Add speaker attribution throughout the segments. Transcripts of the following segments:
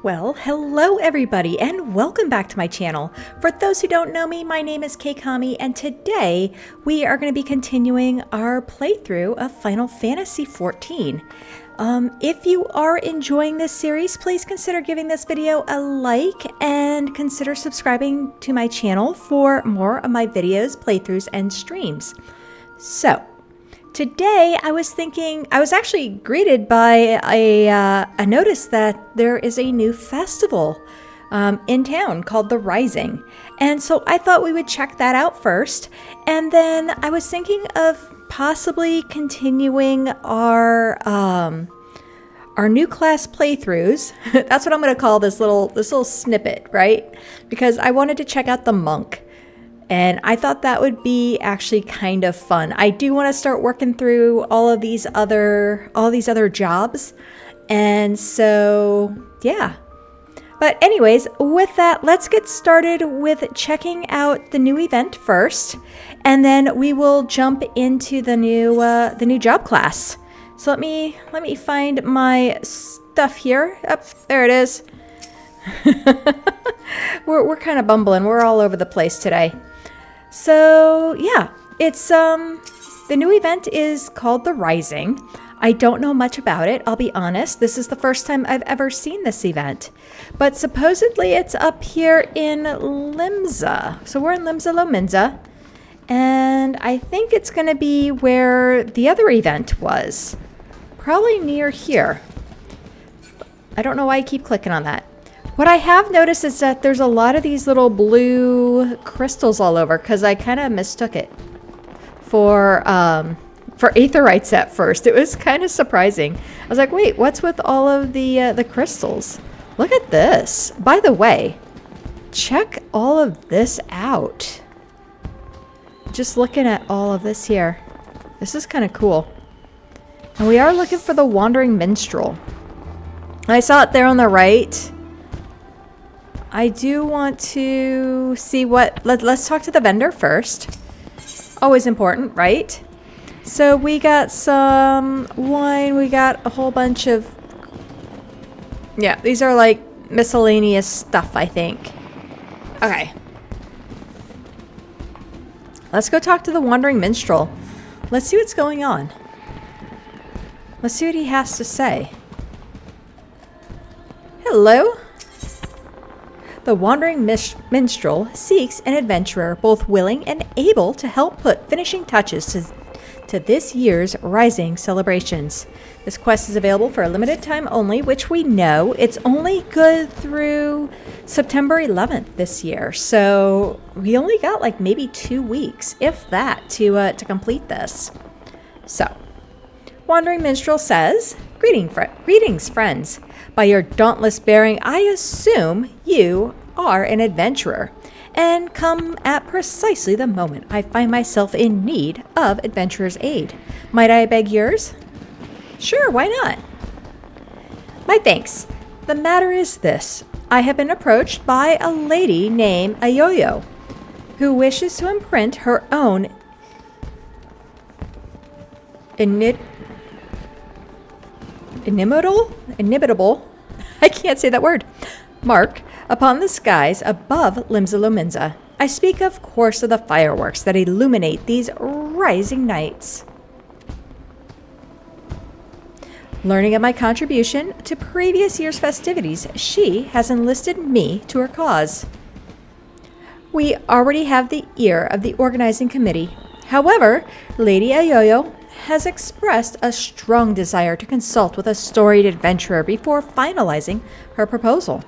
Speaker 1: Well, hello everybody and welcome back to my channel. For those who don't know me, my name is Keikami and today we are going to be continuing our playthrough of Final Fantasy XIV. If you are enjoying this series, please consider giving this video a like and consider subscribing to my channel for more of my videos, playthroughs, and streams. So, today I was actually greeted by a notice that there is a new festival in town called The Rising. And so I thought we would check that out first. And then I was thinking of possibly continuing our new class playthroughs. That's what I'm going to call this little snippet, right? Because I wanted to check out the monk. And I thought that would be actually kind of fun. I do want to start working through all these other jobs. And so, yeah. But anyways, with that, let's get started with checking out the new event first. And then we will jump into the new job class. So let me find my stuff here. Up there it is. We're kind of bumbling. We're all over the place today. So yeah, it's the new event is called The Rising. I don't know much about it, I'll be honest. This is the first time I've ever seen this event. But supposedly it's up here in Limsa. So we're in Limsa Lominsa. And I think it's going to be where the other event was. Probably near here. I don't know why I keep clicking on that. What I have noticed is that there's a lot of these little blue crystals all over because I kind of mistook it for aetherites at first. It was kind of surprising. I was like, wait, what's with all of the crystals? Look at this. By the way, check all of this out. Just looking at all of this here. This is kind of cool. And we are looking for the Wandering Minstrel. I saw it there on the right. I do want to see what... Let's talk to the vendor first. Always important, right? So we got some wine. We got a whole bunch of... Yeah, these are like miscellaneous stuff, I think. Okay. Let's go talk to the Wandering Minstrel. Let's see what's going on. Let's see what he has to say. Hello? The Wandering Minstrel seeks an adventurer both willing and able to help put finishing touches to this year's Rising celebrations. This quest is available for a limited time only, which we know. It's only good through September 11th this year. So we only got like maybe 2 weeks, if that, to complete this. So, Wandering Minstrel says, Greetings, friends. By your dauntless bearing, I assume you are an adventurer, and come at precisely the moment I find myself in need of adventurer's aid. Might I beg yours? Sure, why not? My thanks. The matter is this. I have been approached by a lady named Ayoyo, who wishes to imprint her own inimitable, I can't say that word, mark upon the skies above Limsa Lominsa. I speak, of course, of the fireworks that illuminate these rising nights. Learning of my contribution to previous year's festivities, she has enlisted me to her cause. We already have the ear of the organizing committee. However, Lady Ayoyo has expressed a strong desire to consult with a storied adventurer before finalizing her proposal.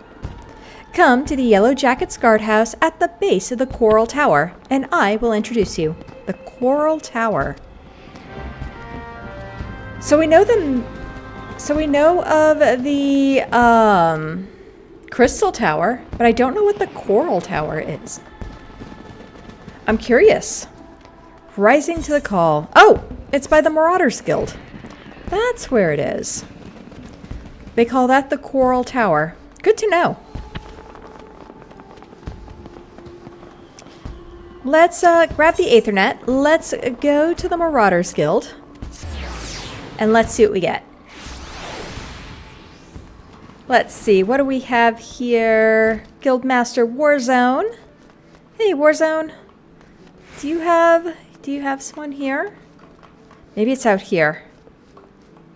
Speaker 1: Come to the Yellow Jackets guardhouse at the base of the Coral Tower, and I will introduce you. The Coral Tower. So we know of the Crystal Tower, but I don't know what the Coral Tower is. I'm curious. Rising to the call. Oh, it's by the Marauders Guild. That's where it is. They call that the Coral Tower. Good to know. Let's grab the Aethernet. Let's go to the Marauders Guild. And let's see what we get. Let's see, what do we have here? Guildmaster Warzone. Hey, Warzone. Do you have someone here? Maybe it's out here.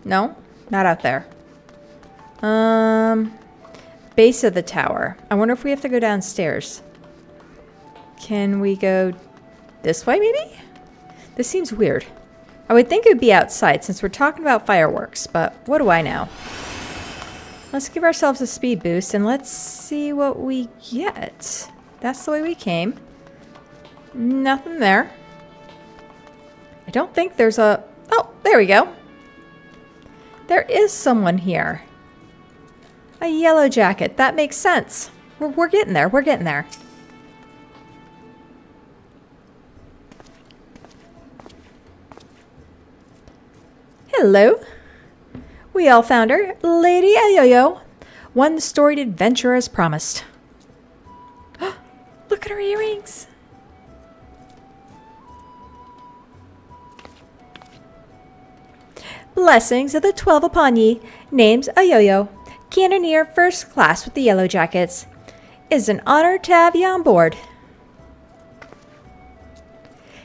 Speaker 1: No, not out there. Base of the tower. I wonder if we have to go downstairs. Can we go this way, maybe? This seems weird. I would think it would be outside since we're talking about fireworks, but what do I know? Let's give ourselves a speed boost and let's see what we get. That's the way we came. Nothing there. I don't think there's a... Oh, there we go. There is someone here. A yellow jacket. That makes sense. We're getting there. We're getting there. Hello. We all found her. Lady Ayoyo. One storied adventurer as promised. Look at her earrings. Blessings of the 12 upon ye. Name's Ayoyo. Cannoneer first class with the Yellow Jackets. It's an honor to have you on board.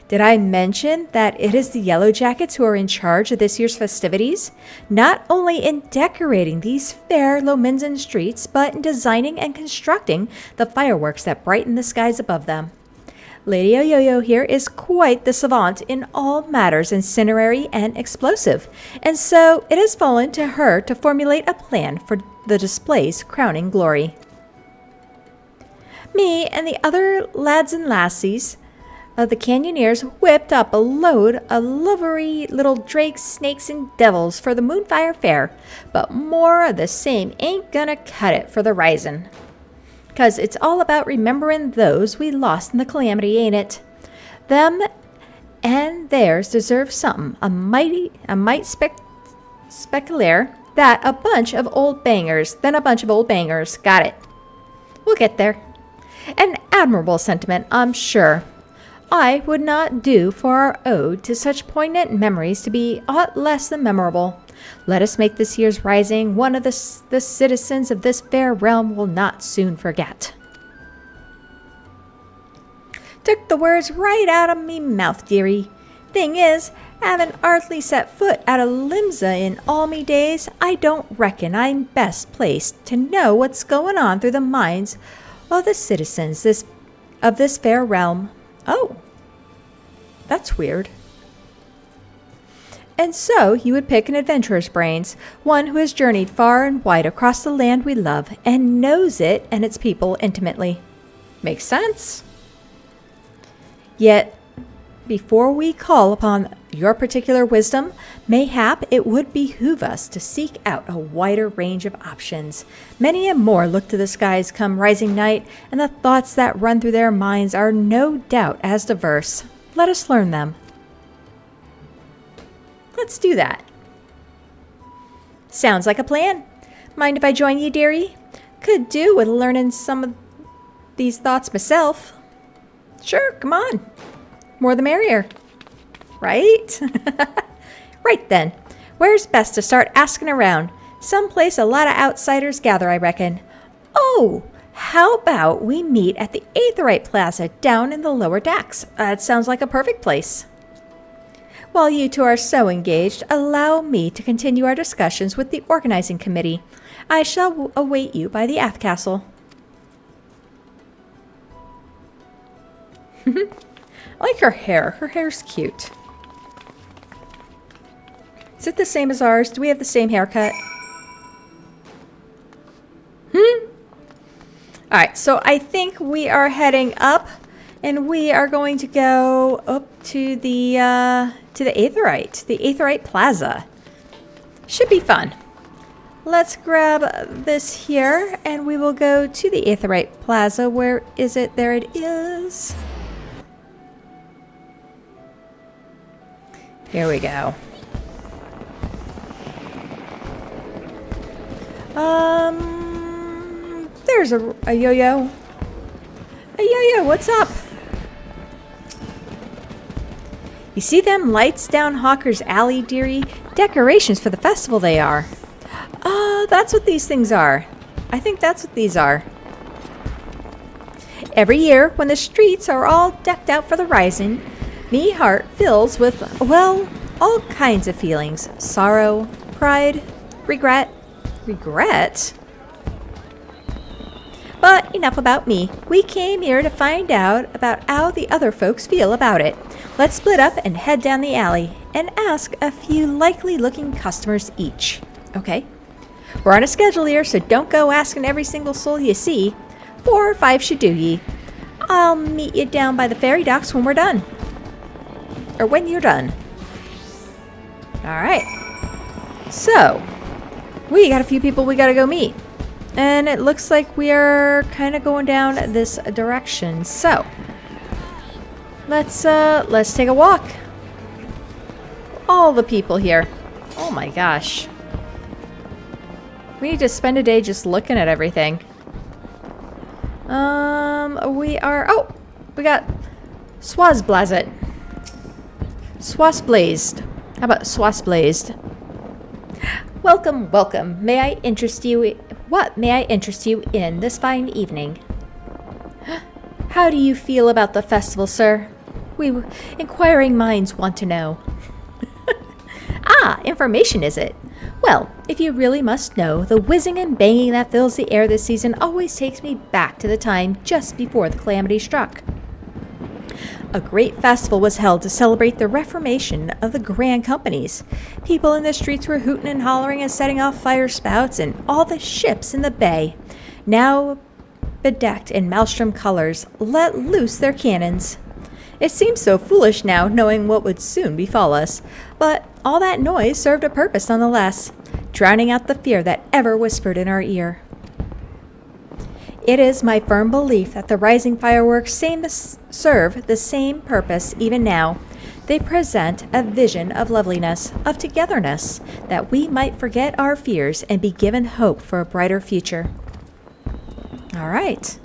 Speaker 1: Did I mention that it is the Yellow Jackets who are in charge of this year's festivities? Not only in decorating these fair Lominsan streets, but in designing and constructing the fireworks that brighten the skies above them. Lady Ayoyo here is quite the savant in all matters incinerary and explosive, and so it has fallen to her to formulate a plan for the display's crowning glory. Me and the other lads and lassies of the Canyoneers whipped up a load of lovely little drakes, snakes, and devils for the Moonfire Fair, but more of the same ain't gonna cut it for the Rising. 'Cause it's all about remembering those we lost in the calamity, ain't it? Them and theirs deserve something, a mite spectacular, that a bunch of old bangers, then a bunch of old bangers. Got it. We'll get there. An admirable sentiment, I'm sure. I would not do for our ode to such poignant memories to be aught less than memorable. Let us make this year's rising one of the citizens of this fair realm will not soon forget. Took the words right out of me mouth, dearie. Thing is, having hardly set foot out of Limsa in all me days, I don't reckon I'm best placed to know what's going on through the minds of the citizens of this fair realm. Oh, that's weird. And so you would pick an adventurer's brains, one who has journeyed far and wide across the land we love and knows it and its people intimately. Makes sense. Yet, before we call upon your particular wisdom, mayhap it would behoove us to seek out a wider range of options. Many and more look to the skies come rising night, and the thoughts that run through their minds are no doubt as diverse. Let us learn them. Let's do that. Sounds like a plan. Mind if I join you, dearie? Could do with learning some of these thoughts myself. Sure, come on. More the merrier. Right? Right then. Where's best to start asking around? Someplace a lot of outsiders gather, I reckon. Oh, how about we meet at the Aetherite Plaza down in the lower decks? That sounds like a perfect place. While you two are so engaged, allow me to continue our discussions with the organizing committee. I shall await you by the aft castle. I like her hair. Her hair's cute. Is it the same as ours? Do we have the same haircut? Alright, so I think we are heading up, and we are going to go up to the Aetherite Plaza. Should be fun. Let's grab this here, and we will go to the Aetherite Plaza. Where is it? There it is. Here we go. There's a yo-yo. A yo-yo, what's up? You see them lights down Hawker's Alley, dearie? Decorations for the festival they are. That's what these things are. I think that's what these are. Every year, when the streets are all decked out for the rising, me heart fills with, well, all kinds of feelings. Sorrow, pride, regret. Regret? But enough about me. We came here to find out about how the other folks feel about it. Let's split up and head down the alley and ask a few likely-looking customers each. Okay? We're on a schedule here, so don't go asking every single soul you see. 4 or 5 should do ye. I'll meet you down by the ferry docks when we're done. Or when you're done. Alright. So, we got a few people we gotta go meet. And it looks like we are kind of going down this direction. So, let's take a walk. All the people here. Oh my gosh. We need to spend a day just looking at everything. We got Swazblazit. Swasblazed. How about Swasblazed? Welcome, welcome. May I interest you? What may I interest you in this fine evening? How do you feel about the festival, sir? Inquiring minds want to know. Ah, information is it? Well, if you really must know, the whizzing and banging that fills the air this season always takes me back to the time just before the calamity struck. A great festival was held to celebrate the reformation of the grand companies. People in the streets were hooting and hollering and setting off fire spouts, and all the ships in the bay, now bedecked in maelstrom colors, let loose their cannons. It seems so foolish now, knowing what would soon befall us, but all that noise served a purpose nonetheless, drowning out the fear that ever whispered in our ear. It is my firm belief that the rising fireworks serve the same purpose even now. They present a vision of loveliness, of togetherness, that we might forget our fears and be given hope for a brighter future. All right.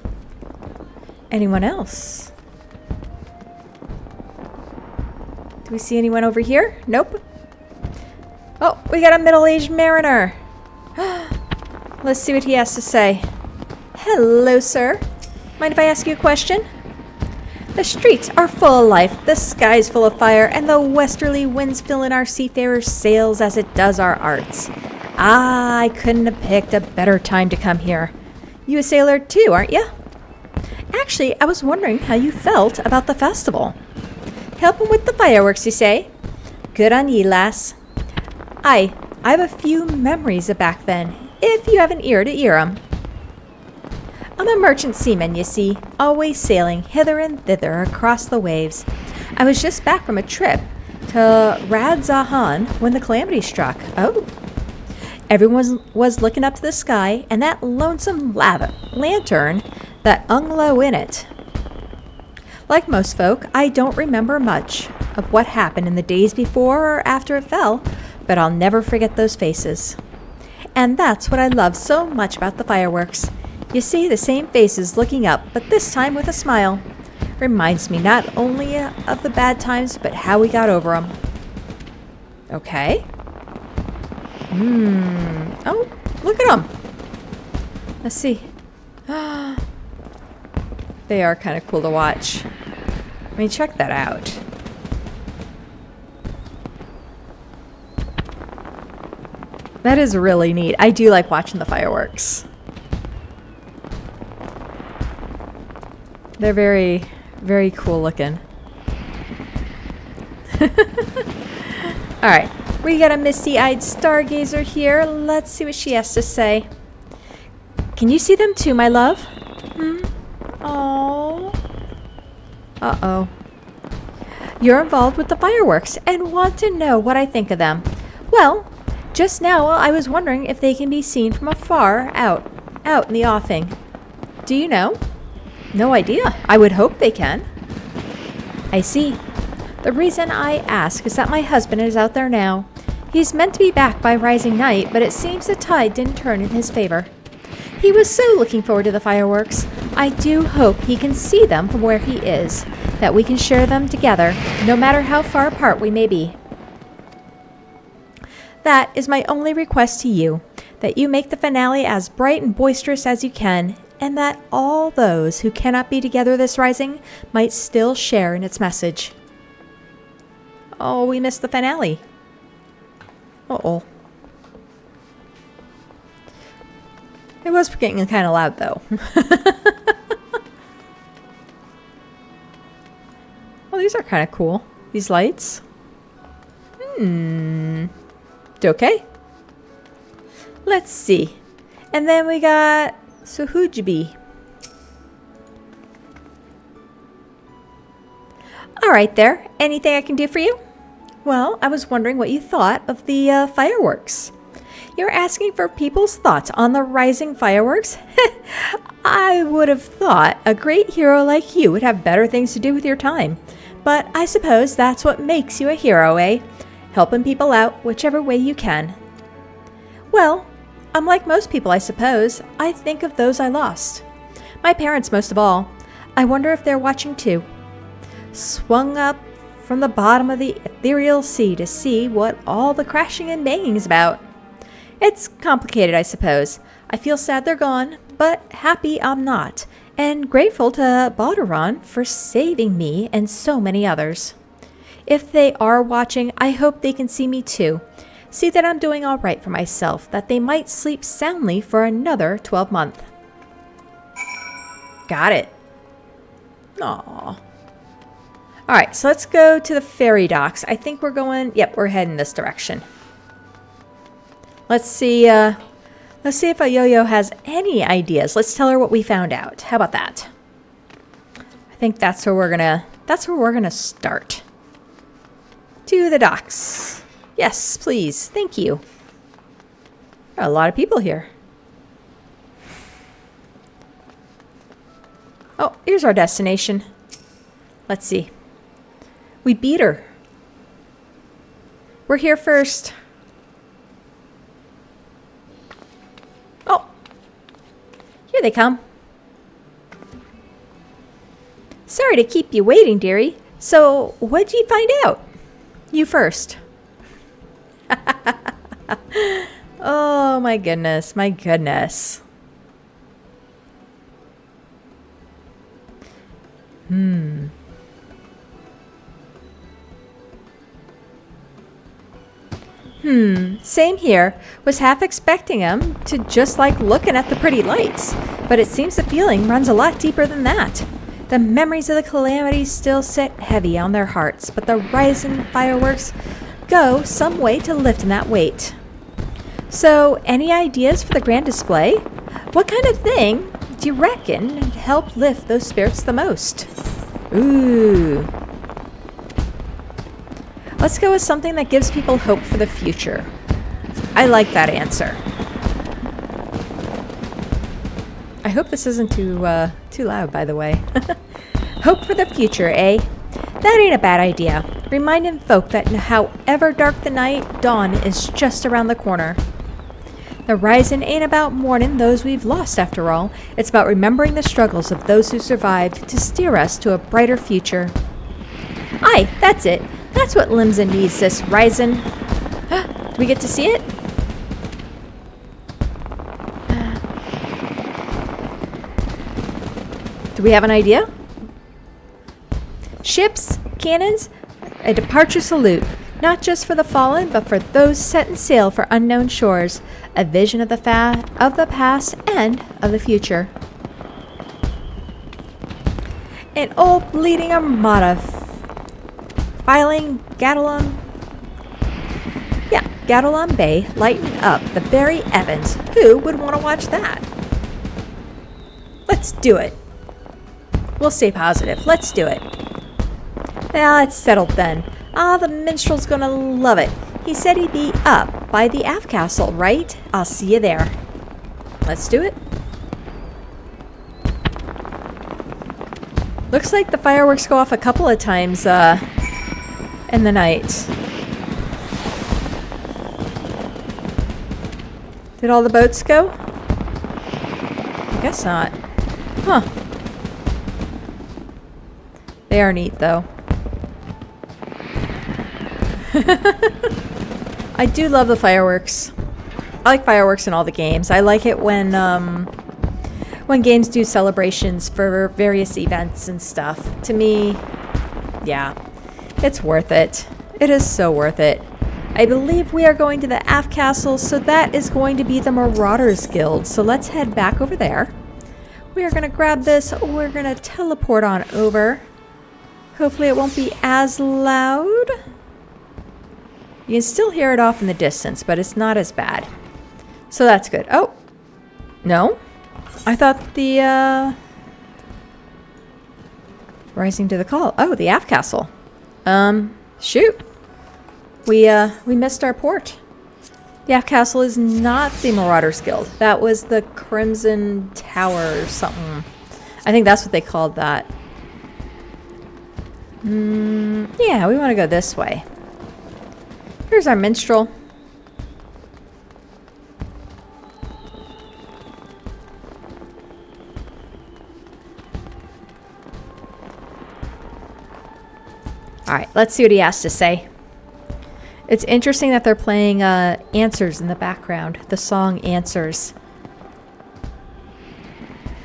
Speaker 1: Anyone else? Do we see anyone over here? Nope. Oh, we got a middle-aged mariner. Let's see what he has to say. Hello, sir. Mind if I ask you a question? The streets are full of life, the sky's full of fire, and the westerly winds fill in our seafarers' sails as it does our arts. Ah, I couldn't have picked a better time to come here. You a sailor too, aren't you? Actually, I was wondering how you felt about the festival. Helping with the fireworks, you say? Good on ye, lass. I have a few memories of back then, if you have an ear to hear 'em. I'm a merchant seaman, you see, always sailing hither and thither across the waves. I was just back from a trip to Radzahan when the calamity struck. Oh. Everyone was looking up to the sky, and that lonesome lantern that hung low in it. Like most folk, I don't remember much of what happened in the days before or after it fell, but I'll never forget those faces. And that's what I love so much about the fireworks. You see the same faces looking up, but this time with a smile. Reminds me not only of the bad times, but how we got over them. Okay. Oh, look at them. Let's see. They are kind of cool to watch. I mean, check that out. That is really neat. I do like watching the fireworks. They're very, very cool looking. Alright, we got a misty-eyed stargazer here. Let's see what she has to say. Can you see them too, my love? Oh. Uh-oh. You're involved with the fireworks and want to know what I think of them. Well, just now I was wondering if they can be seen from afar out in the offing. Do you know? No idea. I would hope they can. I see. The reason I ask is that my husband is out there now. He's meant to be back by rising night, but it seems the tide didn't turn in his favor. He was so looking forward to the fireworks. I do hope he can see them from where he is, that we can share them together, no matter how far apart we may be. That is my only request to you. that you make the finale as bright and boisterous as you can, and that all those who cannot be together this rising might still share in its message. Oh, we missed the finale. Uh-oh. It was getting kind of loud, though. Well, these are kind of cool. These lights. Okay. Let's see. And then we got Suhujibi. All right there. Anything I can do for you? Well, I was wondering what you thought of the fireworks. You're asking for people's thoughts on the rising fireworks? I would have thought a great hero like you would have better things to do with your time. But I suppose that's what makes you a hero, eh? Helping people out whichever way you can. Well, unlike most people, I suppose, I think of those I lost. My parents most of all. I wonder if they're watching too. Swung up from the bottom of the ethereal sea to see what all the crashing and banging is about. It's complicated, I suppose. I feel sad they're gone, but happy I'm not, and grateful to Balderon for saving me and so many others. If they are watching, I hope they can see me too. See that I'm doing all right for myself, that they might sleep soundly for another 12 months. Got it. Aww. Alright, so let's go to the ferry docks. I think we're going... Yep, we're heading this direction. Let's see if a yo-yo has any ideas. Let's tell her what we found out. How about that? I think that's where we're gonna start. To the docks. Yes, please. Thank you. There are a lot of people here. Oh, here's our destination. Let's see. We beat her. We're here first. Oh. Here they come. Sorry to keep you waiting, dearie. So, what'd you find out? You first. Oh, my goodness. My goodness. Same here. Was half expecting him to just like looking at the pretty lights. But it seems the feeling runs a lot deeper than that. The memories of the calamity still sit heavy on their hearts, but the rising fireworks go some way to lifting that weight. So, any ideas for the grand display? What kind of thing do you reckon would help lift those spirits the most? Ooh. Let's go with something that gives people hope for the future. I like that answer. I hope this isn't too loud, by the way. Hope for the future, eh? That ain't a bad idea. Reminding folk that however dark the night, dawn is just around the corner. The rising ain't about mourning those we've lost, after all. It's about remembering the struggles of those who survived to steer us to a brighter future. Aye, that's it. That's what Limsa needs this rising. Do we get to see it? Do we have an idea? Ships, cannons, a departure salute. Not just for the fallen, but for those setting sail for unknown shores. A vision of the past and of the future. An old bleeding armada filing Gadolon Bay, lighting up the very Evans. Who would want to watch that? Let's do it. We'll stay positive. Let's do it. Now it's settled then. The minstrel's gonna love it. He said he'd be up by the aft castle, right? I'll see you there. Let's do it. Looks like the fireworks go off a couple of times in the night. Did all the boats go? I guess not. Huh. They are neat, though. I do love the fireworks. I like fireworks in all the games. I like it when games do celebrations for various events and stuff. To me, yeah, it's worth it. It is so worth it. I believe we are going to the Aft Castle, so that is going to be the Marauders Guild. So let's head back over there. We are going to grab this. We're going to teleport on over. Hopefully it won't be as loud. You can still hear it off in the distance, but it's not as bad. So that's good. Oh, no. I thought the, rising to the call. Oh, the Aft Castle. Shoot. We missed our port. The Aft Castle is not the Marauders Guild. That was the Crimson Tower or something. I think that's what they called that. Yeah, we want to go this way. Here's our minstrel. Alright, let's see what he has to say. It's interesting that they're playing Answers in the background. The song Answers.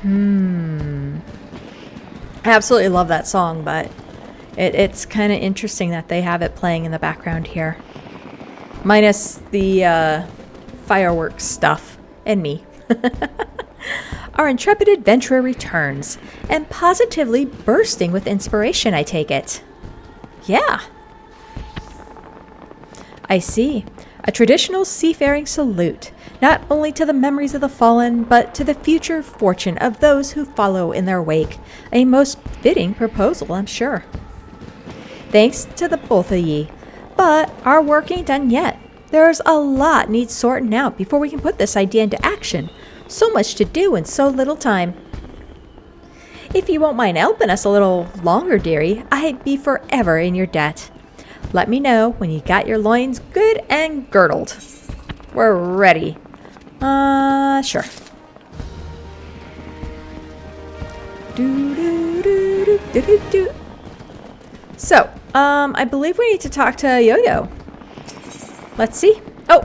Speaker 1: I absolutely love that song, but it's kind of interesting that they have it playing in the background here. Minus the fireworks stuff and me. Our intrepid adventurer returns, and positively bursting with inspiration, I take it. Yeah. I see. A traditional seafaring salute, not only to the memories of the fallen, but to the future fortune of those who follow in their wake. A most fitting proposal, I'm sure. Thanks to the both of ye. But our work ain't done yet. There's a lot needs sorting out before we can put this idea into action. So much to do in so little time. If you won't mind helping us a little longer, dearie, I'd be forever in your debt. Let me know when you got your loins good and girdled. We're ready. Sure. So, I believe we need to talk to Yo-Yo. Let's see. Oh,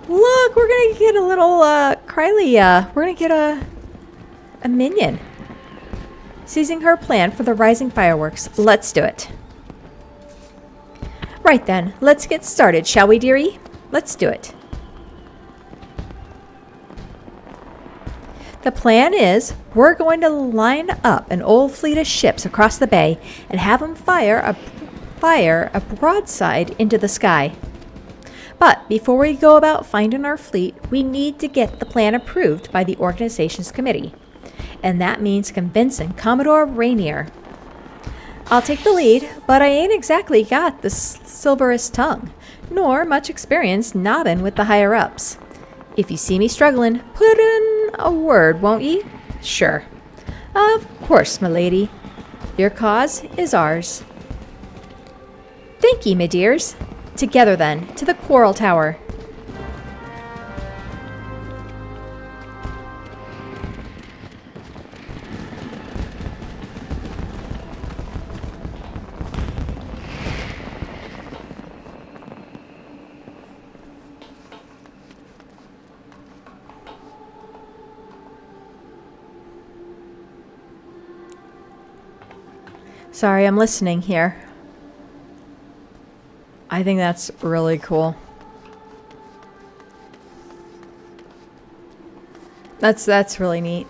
Speaker 1: look, we're gonna get a little, Krylie, we're gonna get a minion. Seizing her plan for the rising fireworks. Let's do it. Right then, let's get started, shall we, dearie? Let's do it. The plan is, we're going to line up an old fleet of ships across the bay and have them fire a broadside into the sky. But before we go about finding our fleet, we need to get the plan approved by the organization's committee. And that means convincing Commodore Rainier. I'll take the lead, but I ain't exactly got the silverest tongue, nor much experience nobbing with the higher-ups. If you see me struggling, put in a word, won't ye? Sure. Of course, my lady. Your cause is ours. Thank ye, my dears. Together, then, to the Quarrel Tower. Sorry, I'm listening here. I think that's really cool. That's really neat.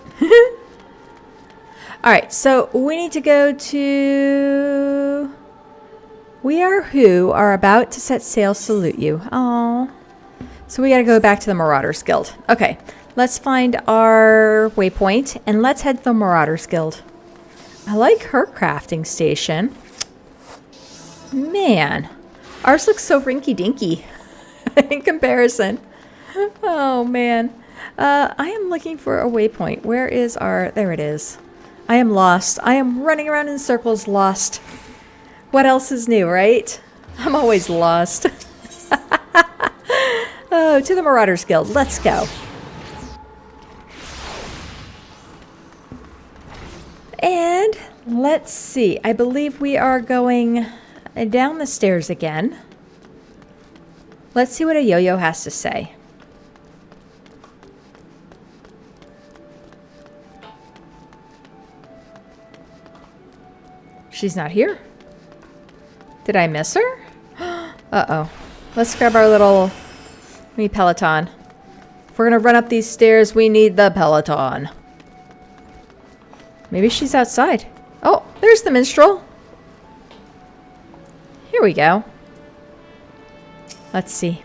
Speaker 1: Alright, so we need to go to... We are about to set sail salute you. Oh. So we gotta go back to the Marauders Guild. Okay, let's find our waypoint and let's head to the Marauders Guild. I like her crafting station. Man, ours looks so rinky-dinky in comparison. Oh, man. I am looking for a waypoint. Where is our... There it is. I am lost. I am running around in circles lost. What else is new, right? I'm always lost. Oh, to the Marauders Guild. Let's go. And let's see. I believe we are going down the stairs again. Let's see what a Yo-Yo has to say. She's not here. Did I miss her? Uh-oh. Let's grab our little mini Peloton. If we're gonna run up these stairs, we need the Peloton. Maybe she's outside. Oh, there's the minstrel. Here we go. Let's see.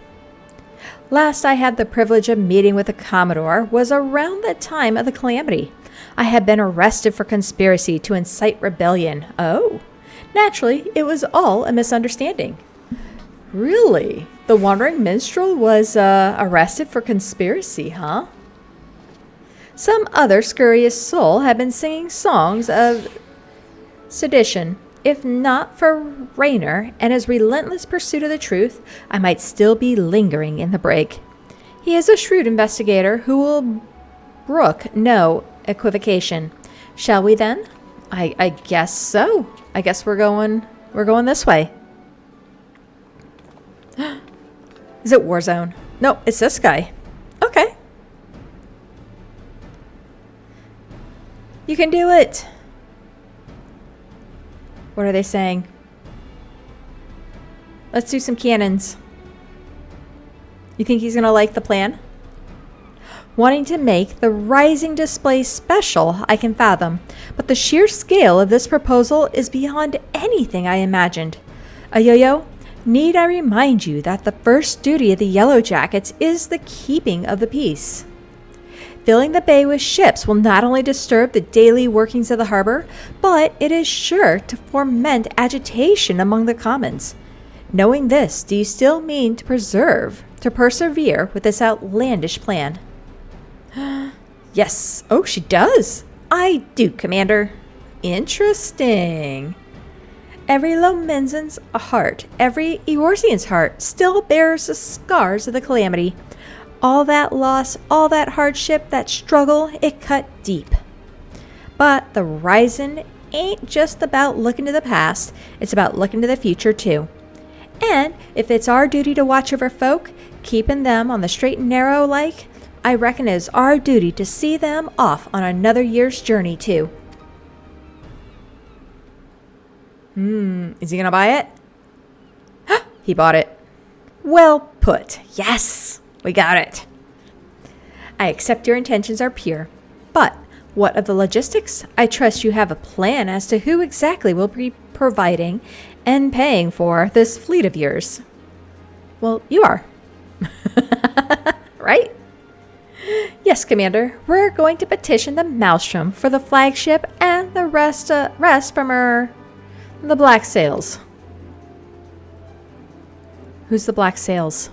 Speaker 1: Last I had the privilege of meeting with the Commodore was around the time of the calamity. I had been arrested for conspiracy to incite rebellion. Oh, naturally, it was all a misunderstanding. Really? The wandering minstrel was arrested for conspiracy, huh? Some other scurrious soul had been singing songs of sedition. If not for Raynor and his relentless pursuit of the truth, I might still be lingering in the brig. He is a shrewd investigator who will brook no equivocation. Shall we then? I guess so. I guess we're going this way. Is it Warzone? No, it's this guy. Okay. You can do it. What are they saying? Let's do some cannons. You think he's gonna like the plan? Wanting to make the rising display special, I can fathom, but the sheer scale of this proposal is beyond anything I imagined. Yo-yo, need I remind you that the first duty of the Yellow Jackets is the keeping of the peace? Filling the bay with ships will not only disturb the daily workings of the harbor, but it is sure to foment agitation among the commons. Knowing this, do you still mean to persevere with this outlandish plan? Yes. Oh, she does. I do, Commander. Interesting. Every Lomensan's heart, every Eorzean's heart still bears the scars of the calamity. All that loss, all that hardship, that struggle, it cut deep. But the Rising ain't just about looking to the past, it's about looking to the future too. And if it's our duty to watch over folk, keeping them on the straight and narrow like, I reckon it is our duty to see them off on another year's journey too. Is he gonna buy it? He bought it. Well put. Yes! We got it. I accept your intentions are pure. But what of the logistics? I trust you have a plan as to who exactly will be providing and paying for this fleet of yours. Well, you are. Right? Yes, Commander. We're going to petition the Maelstrom for the flagship and the rest from the Black Sails. Who's the Black Sails?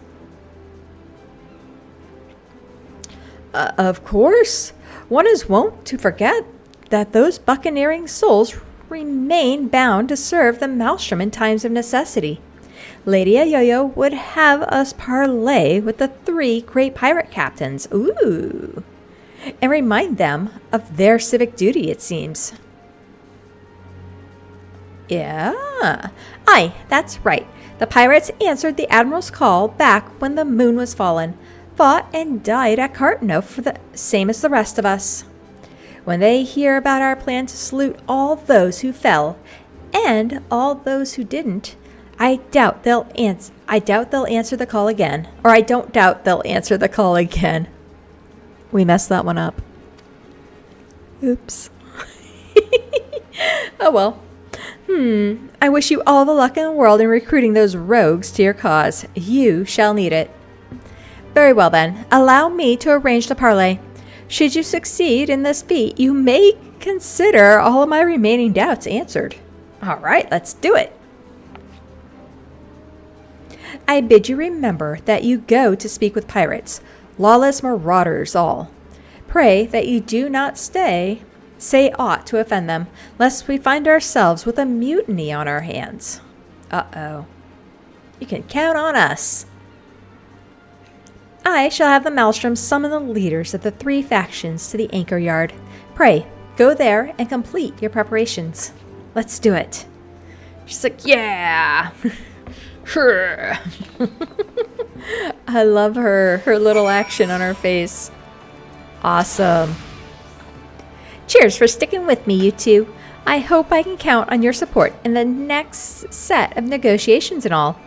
Speaker 1: Of course. One is wont to forget that those buccaneering souls remain bound to serve the Maelstrom in times of necessity. Lady Yo-Yo would have us parley with the 3 great pirate captains. Ooh. And remind them of their civic duty, it seems. Yeah. Aye, that's right. The pirates answered the Admiral's call back when the moon was fallen. Fought and died at Cartano for the same as the rest of us. When they hear about our plan to salute all those who fell and all those who didn't, I doubt they'll answer the call again. Or I don't doubt they'll answer the call again. We messed that one up. Oops. Oh well. I wish you all the luck in the world in recruiting those rogues to your cause. You shall need it. Very well then, allow me to arrange the parley. Should you succeed in this feat, you may consider all of my remaining doubts answered. All right, let's do it. I bid you remember that you go to speak with pirates, lawless marauders all. Pray that you do not say aught to offend them, lest we find ourselves with a mutiny on our hands. Uh-oh. You can count on us. I shall have the Maelstrom summon the leaders of the 3 factions to the anchor yard. Pray, go there and complete your preparations. Let's do it. She's like, yeah. I love her little action on her face. Awesome. Cheers for sticking with me, you two. I hope I can count on your support in the next set of negotiations and all.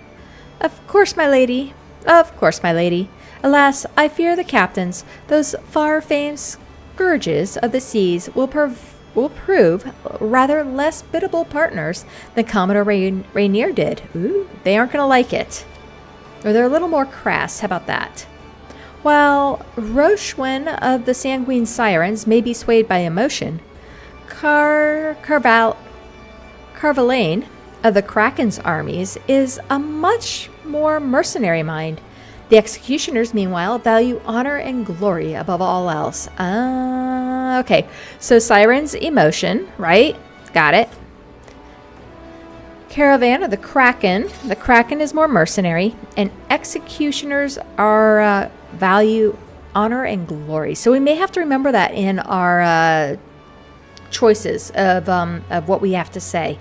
Speaker 1: Of course, my lady. Of course, my lady. Alas, I fear the captains, those far-famed scourges of the seas, will prove rather less biddable partners than Commodore Rainier did. Ooh, they aren't going to like it. Or they're a little more crass. How about that? While Rochewin of the Sanguine Sirens may be swayed by emotion, Carvalane of the Kraken's armies is a much more mercenary mind. The executioners, meanwhile, value honor and glory above all else. Okay. So Sirens, emotion, right? Got it. Caravan of the Kraken. The Kraken is more mercenary. And executioners are value honor and glory. So we may have to remember that in our choices of what we have to say.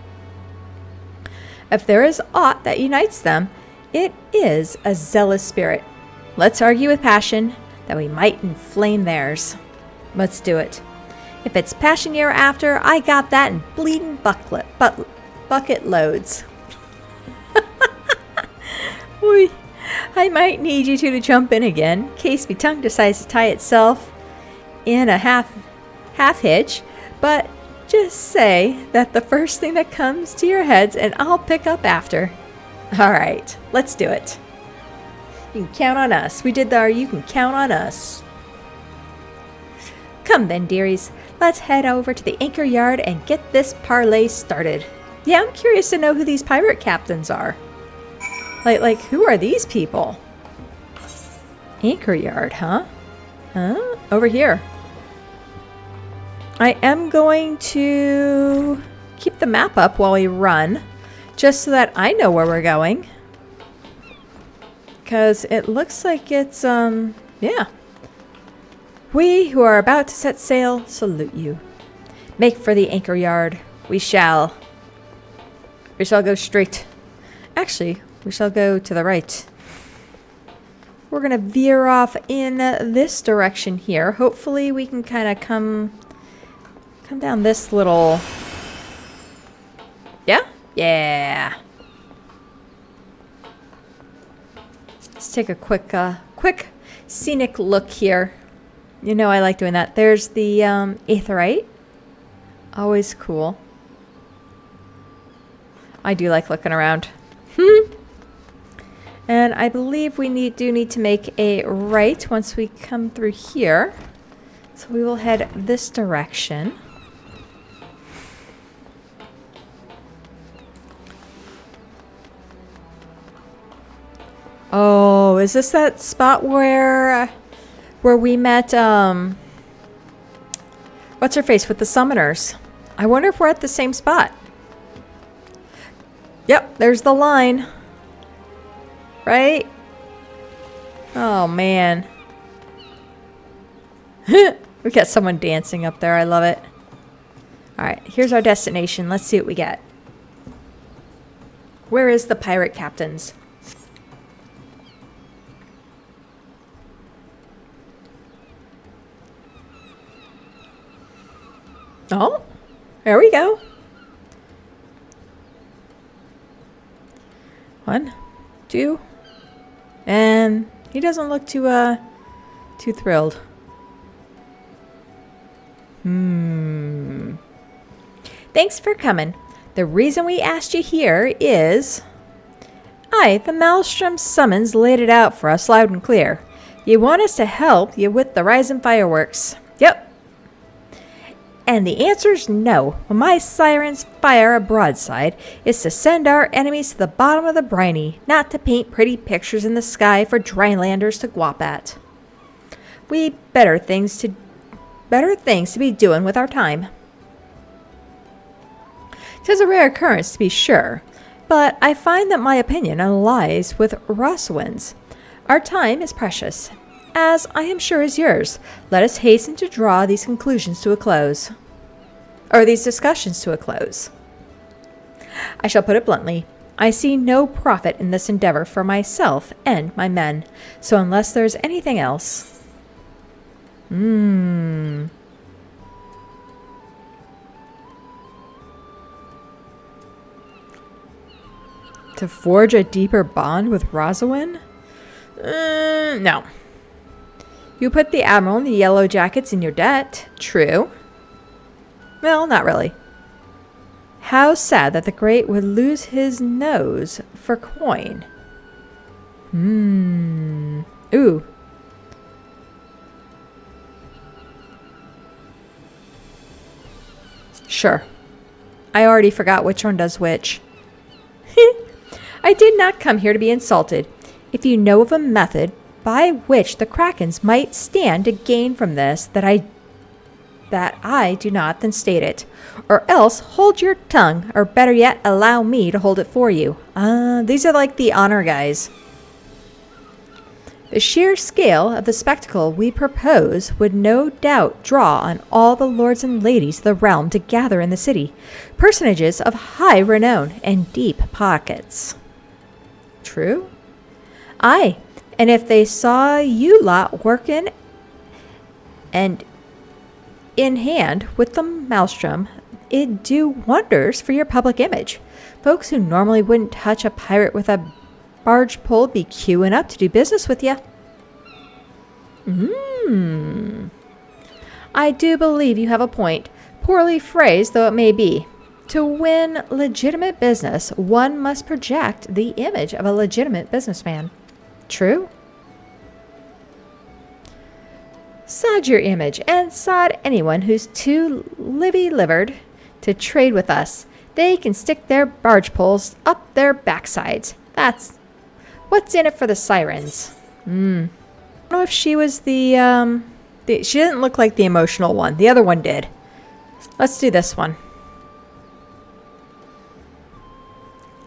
Speaker 1: If there is aught that unites them, it is a zealous spirit. Let's argue with passion that we might inflame theirs. Let's do it. If it's passion you're after, I got that in bleeding bucket loads. Oy. I might need you two to jump in again, in case my tongue decides to tie itself in a half hitch, but just say that the first thing that comes to your heads and I'll pick up after. All right, let's do it. You can count on us. We did our you can count on us. Come then, dearies. Let's head over to the anchor yard and get this parlay started. Yeah, I'm curious to know who these pirate captains are. Like who are these people? Anchor yard, huh? Huh? Over here. I am going to keep the map up while we run, just so that I know where we're going. Because it looks like it's, yeah. We who are about to set sail salute you. Make for the anchor yard. We shall go straight. Actually, we shall go to the right. We're going to veer off in this direction here. Hopefully we can kind of come down this little... Yeah? Yeah. Let's take a quick scenic look here. You know I like doing that. There's the aetheryte. Always cool. I do like looking around. And I believe we do need to make a right once we come through here. So we will head this direction. Oh, is this that spot where we met what's her face with the summoners? I wonder if we're at the same spot. Yep, there's the line. Right? Oh, man. We got someone dancing up there. I love it. Alright, here's our destination. Let's see what we get. Where is the pirate captains? Oh, there we go. 1, 2, and he doesn't look too thrilled. Thanks for coming. The reason we asked you here is... Aye, the Maelstrom summons laid it out for us loud and clear. You want us to help you with the rising fireworks. Yep. And the answer's no. When my sirens fire a broadside, it's to send our enemies to the bottom of the briny, not to paint pretty pictures in the sky for drylanders to guap at. We better things to be doing with our time. 'Tis a rare occurrence, to be sure, but I find that my opinion lies with Rossowin's. Our time is precious, as I am sure is yours. Let us hasten to draw these conclusions to a close. Or these discussions to a close. I shall put it bluntly. I see no profit in this endeavor for myself and my men. So unless there's anything else... To forge a deeper bond with Rosawin? No. You put the Admiral and the Yellow Jackets in your debt. True. Well, not really. How sad that the Great would lose his nose for coin. Ooh. Sure. I already forgot which one does which. I did not come here to be insulted. If you know of a method by which the Krakens might stand to gain from this that I do not, then state it. Or else hold your tongue, or better yet, allow me to hold it for you. These are like the honor guys. The sheer scale of the spectacle we propose would no doubt draw on all the lords and ladies of the realm to gather in the city, personages of high renown and deep pockets. True? Aye, and if they saw you lot working and in hand with the maelstrom, it'd do wonders for your public image. Folks who normally wouldn't touch a pirate with a barge pole be queuing up to do business with you. I do believe you have a point, poorly phrased though it may be. To win legitimate business, one must project the image of a legitimate businessman. True? Sod your image, and sod anyone who's too livy-livered to trade with us. They can stick their barge poles up their backsides. That's what's in it for the sirens. I don't know if she was she didn't look like the emotional one. The other one did. Let's do this one.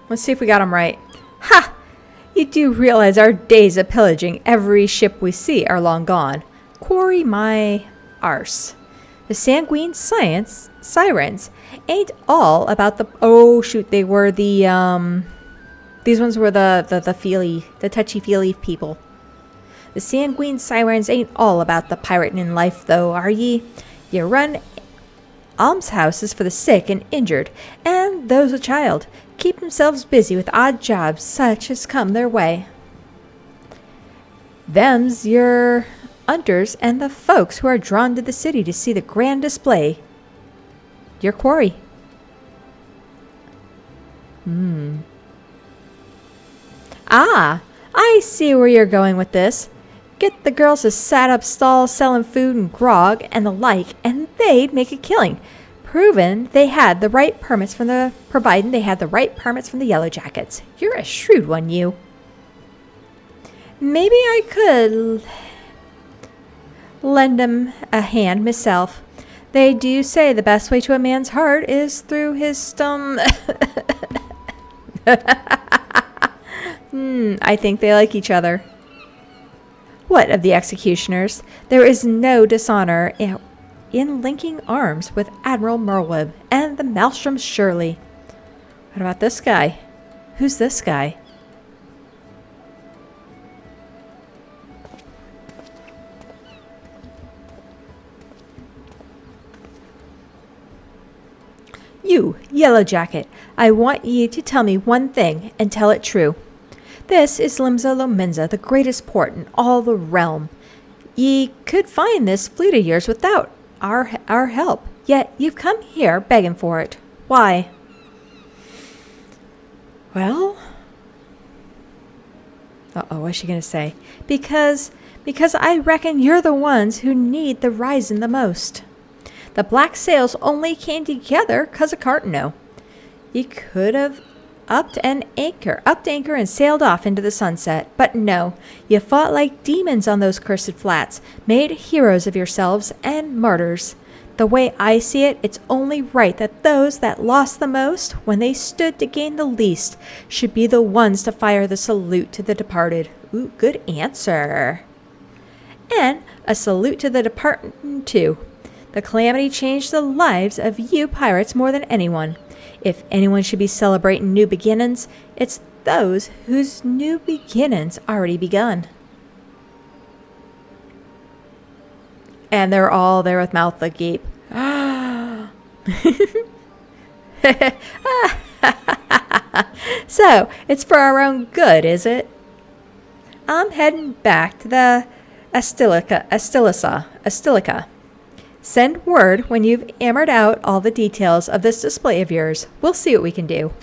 Speaker 1: Let's see if we got them right. Ha! You do realize our days of pillaging every ship we see are long gone. Quarry my arse. The sanguine sirens ain't all about the... Oh, shoot, they were the, these ones were the touchy-feely people. The sanguine sirens ain't all about the pirating in life, though, are ye? You run almshouses for the sick and injured, and those with child. Keep themselves busy with odd jobs such as come their way. Them's your hunters and the folks who are drawn to the city to see the grand display. Your quarry. Ah, I see where you're going with this. Get the girls to sat up stalls selling food and grog and the like, and they'd make a killing, providing they had the right permits from the Yellow Jackets. You're a shrewd one, you. Maybe I could lend 'em a hand myself. They do say the best way to a man's heart is through his I think they like each other. What of the executioners? There is no dishonor in linking arms with Admiral Merweb and the Maelstroms surely. What about this guy? Who's this guy? You, Yellow Jacket, I want ye to tell me one thing, and tell it true. This is Limsa Lominsa, the greatest port in all the realm. Ye could find this fleet of yours without our help, yet you've come here begging for it. Why? Well... Uh-oh, what's she gonna say? Because I reckon you're the ones who need the rising the most. The black sails only came together 'cause of Cartano. You could have upped anchor and sailed off into the sunset. But no, you fought like demons on those cursed flats, made heroes of yourselves and martyrs. The way I see it, it's only right that those that lost the most, when they stood to gain the least, should be the ones to fire the salute to the departed. Ooh, good answer. And a salute to the departed, too. The calamity changed the lives of you pirates more than anyone. If anyone should be celebrating new beginnings, it's those whose new beginnings already begun. And they're all there with mouth agape. So, it's for our own good, is it? I'm heading back to the Astilica. Send word when you've hammered out all the details of this display of yours. We'll see what we can do.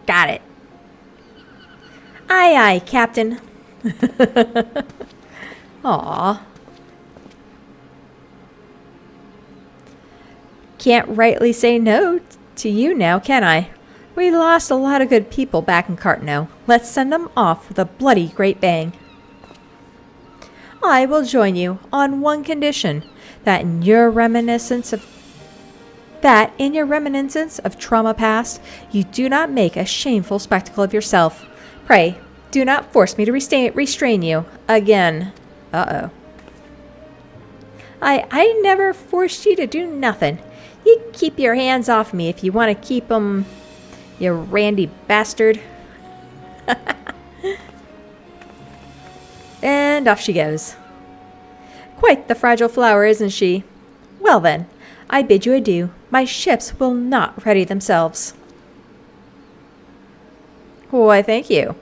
Speaker 1: Got it. Aye, aye, Captain. Aw. Can't rightly say no to you now, can I? We lost a lot of good people back in Cartno. Let's send them off with a bloody great bang. I will join you on one condition, that in your reminiscence of trauma past, you do not make a shameful spectacle of yourself. Pray, do not force me to restrain you again. Uh-oh. I never forced you to do nothing. You keep your hands off me if you want to keep 'em, you randy bastard. And off she goes. Quite the fragile flower, isn't she? Well then, I bid you adieu. My ships will not ready themselves. Why, thank you.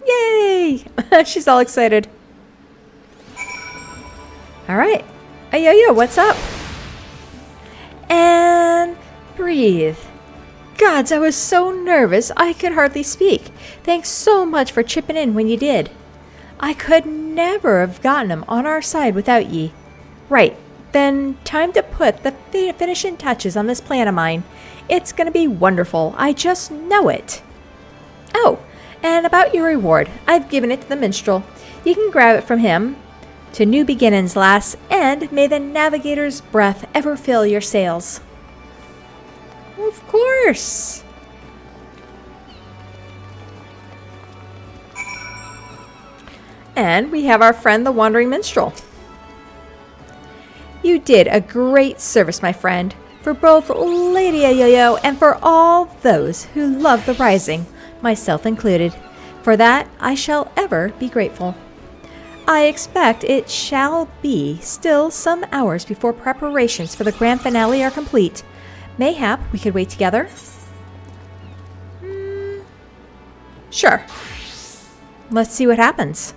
Speaker 1: Yay! She's all excited. All right. Hey, yo, what's up? And breathe. Gods, I was so nervous I could hardly speak. Thanks so much for chipping in when you did. I could never have gotten him on our side without ye. Right, then time to put the finishing touches on this plan of mine. It's gonna be wonderful. I just know it. Oh, and about your reward, I've given it to the minstrel. You can grab it from him. To new beginnings, lass, and may the navigator's breath ever fill your sails. Of course. And we have our friend, the Wandering Minstrel. You did a great service, my friend, for both Lady Yo-Yo and for all those who love the Rising, myself included. For that, I shall ever be grateful. I expect it shall be still some hours before preparations for the grand finale are complete. Mayhap we could wait together? Sure. Let's see what happens.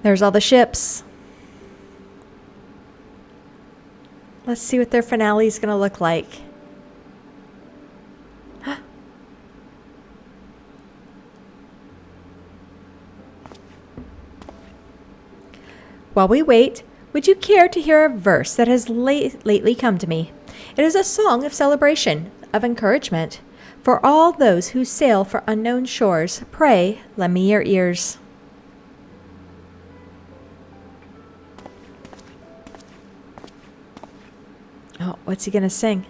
Speaker 1: There's all the ships. Let's see what their finale is going to look like. While we wait, would you care to hear a verse that has lately come to me? It is a song of celebration, of encouragement. For all those who sail for unknown shores, pray, lend me your ears. Oh, what's he gonna sing?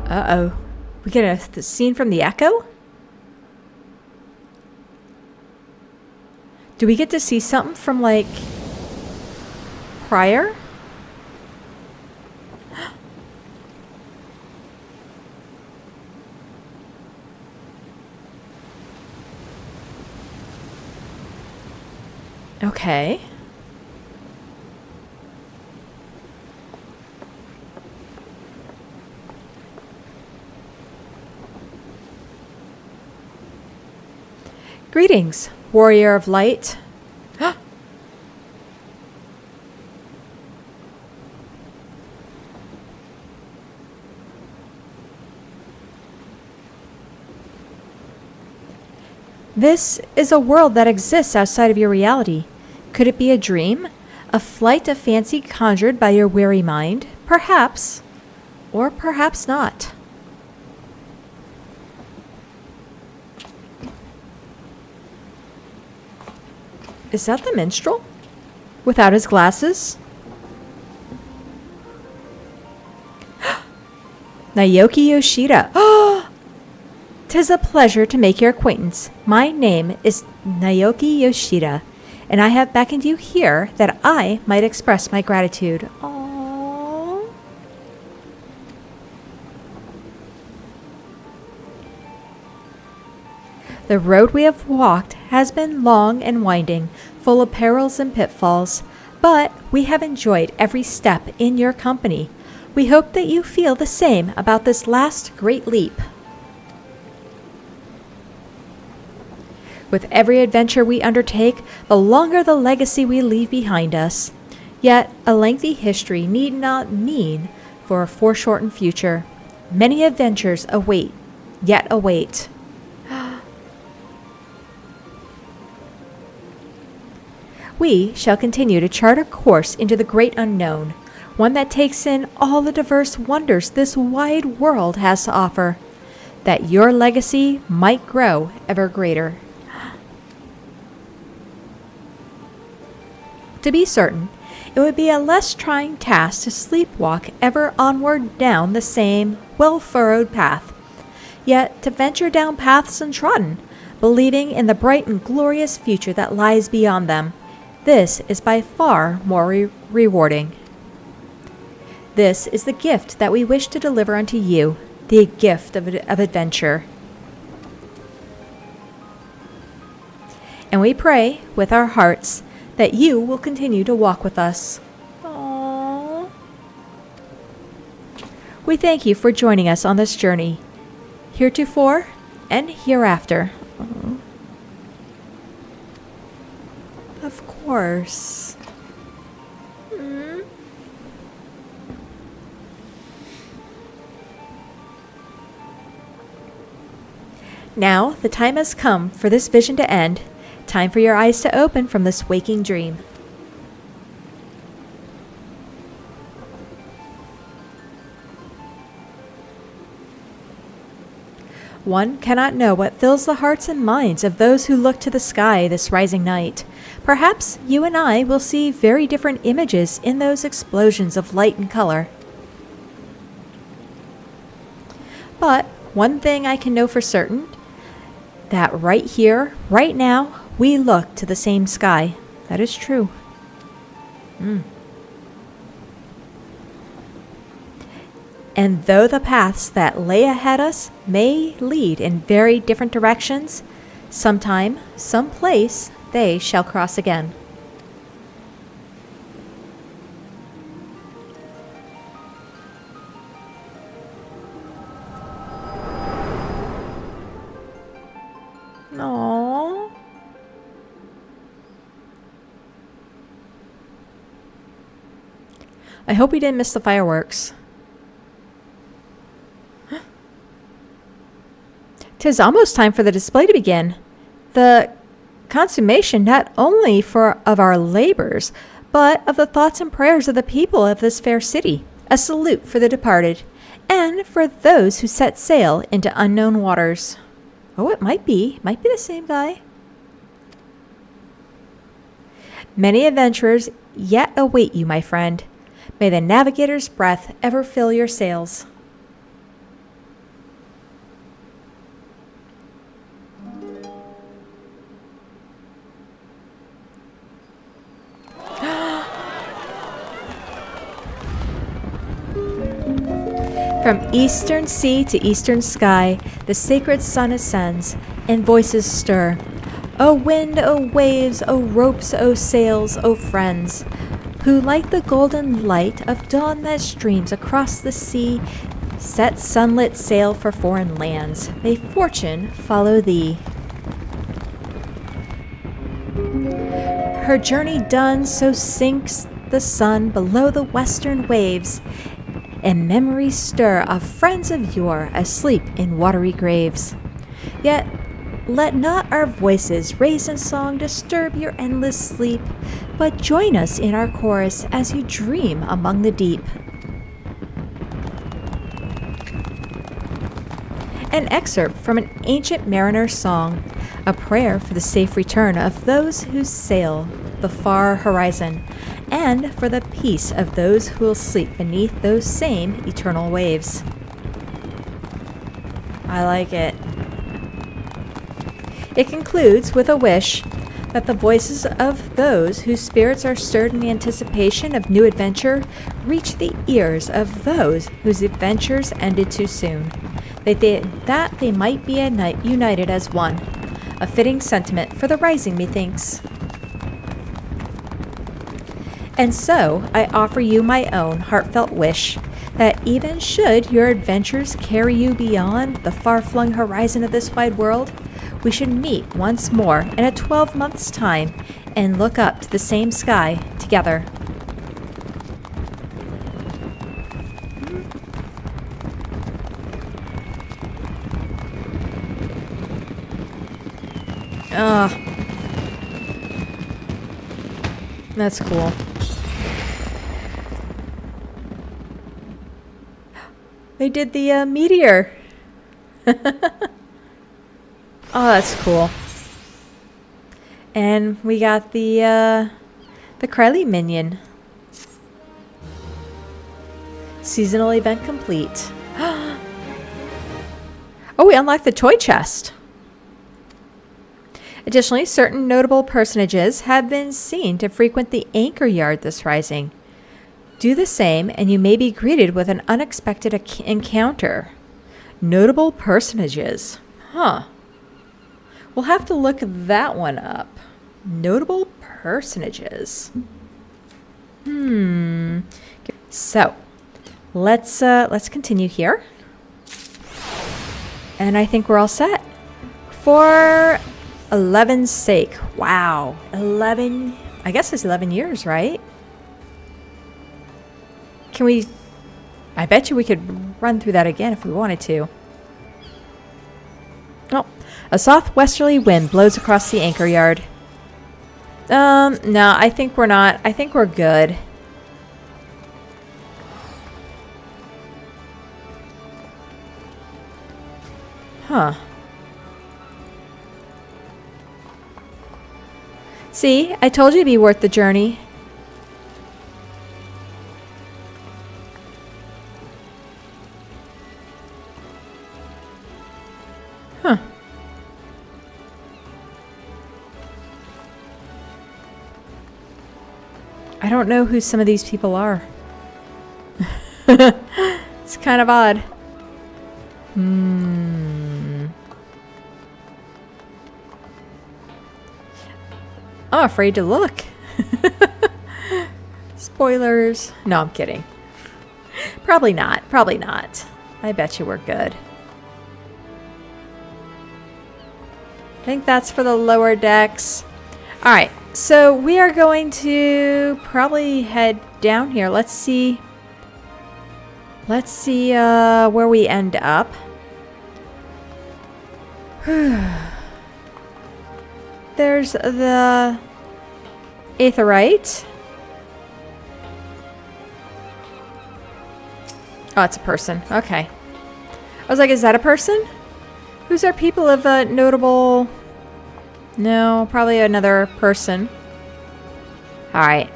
Speaker 1: Uh-oh. We get a scene from the Echo? Do we get to see something from, like, prior? Okay. Greetings, warrior of light. This is a world that exists outside of your reality. Could it be a dream? A flight of fancy conjured by your weary mind? Perhaps. Or perhaps not. Is that the minstrel? Without his glasses? Naoki Yoshida. Oh! 'Tis a pleasure to make your acquaintance. My name is Naoki Yoshida, and I have beckoned you here that I might express my gratitude. Aww. The road we have walked has been long and winding, full of perils and pitfalls, but we have enjoyed every step in your company. We hope that you feel the same about this last great leap. With every adventure we undertake, the longer the legacy we leave behind us. Yet a lengthy history need not mean for a foreshortened future. Many adventures yet await. We shall continue to chart a course into the great unknown, one that takes in all the diverse wonders this wide world has to offer, that your legacy might grow ever greater. To be certain, it would be a less trying task to sleepwalk ever onward down the same well-furrowed path, yet to venture down paths untrodden, believing in the bright and glorious future that lies beyond them, this is by far more rewarding. This is the gift that we wish to deliver unto you, the gift of adventure. And we pray with our hearts that you will continue to walk with us. Aww. We thank you for joining us on this journey, heretofore and hereafter. Aww. Of course. Now the time has come for this vision to end. Time for your eyes to open from this waking dream. One cannot know what fills the hearts and minds of those who look to the sky this rising night. Perhaps you and I will see very different images in those explosions of light and color. But one thing I can know for certain, that right here, right now, we look to the same sky. That is true. And though the paths that lay ahead us may lead in very different directions, sometime, someplace, they shall cross again. Aww. I hope we didn't miss the fireworks. 'Tis almost time for the display to begin. The consummation not only of our labors, but of the thoughts and prayers of the people of this fair city. A salute for the departed, and for those who set sail into unknown waters. Oh, it might be the same guy. Many adventurers yet await you, my friend. May the navigator's breath ever fill your sails. From eastern sea to eastern sky, the sacred sun ascends, and voices stir. O wind, O waves, O ropes, O sails, O friends, who like the golden light of dawn that streams across the sea, set sunlit sail for foreign lands. May fortune follow thee. Her journey done, so sinks the sun below the western waves, and memories stir of friends of yore asleep in watery graves. Yet let not our voices raised in song disturb your endless sleep, but join us in our chorus as you dream among the deep. An excerpt from an ancient mariner's song, a prayer for the safe return of those who sail the far horizon, and for the peace of those who will sleep beneath those same eternal waves. I like it. It concludes with a wish, that the voices of those whose spirits are stirred in the anticipation of new adventure reach the ears of those whose adventures ended too soon, that they might be united as one. A fitting sentiment for the rising, methinks. And so I offer you my own heartfelt wish that even should your adventures carry you beyond the far-flung horizon of this wide world, we should meet once more in a 12 months' time and look up to the same sky together. That's cool. They did the meteor. Oh, that's cool. And we got the Crowley minion. Seasonal event complete. Oh, we unlocked the toy chest. Additionally, certain notable personages have been seen to frequent the anchor yard this rising. Do the same, and you may be greeted with an unexpected encounter. Notable personages. Huh. We'll have to look that one up. Notable personages. So, let's continue here. And I think we're all set. For 11's sake. Wow. 11. I guess it's 11 years, right? Can we... I bet you we could run through that again if we wanted to. Oh. A southwesterly wind blows across the anchor yard. No, I think we're not. I think we're good. Huh. See, I told you it'd be worth the journey. Huh. I don't know who some of these people are. It's kind of odd. I'm afraid to look. Spoilers. No, I'm kidding. Probably not. Probably not. I bet you we're good. I think that's for the lower decks. Alright, so we are going to probably head down here. Let's see. Let's see where we end up. There's the Aetheryte. Oh, it's a person. Okay. I was like, is that a person? Who's our people of notable... No, probably another person. Alright.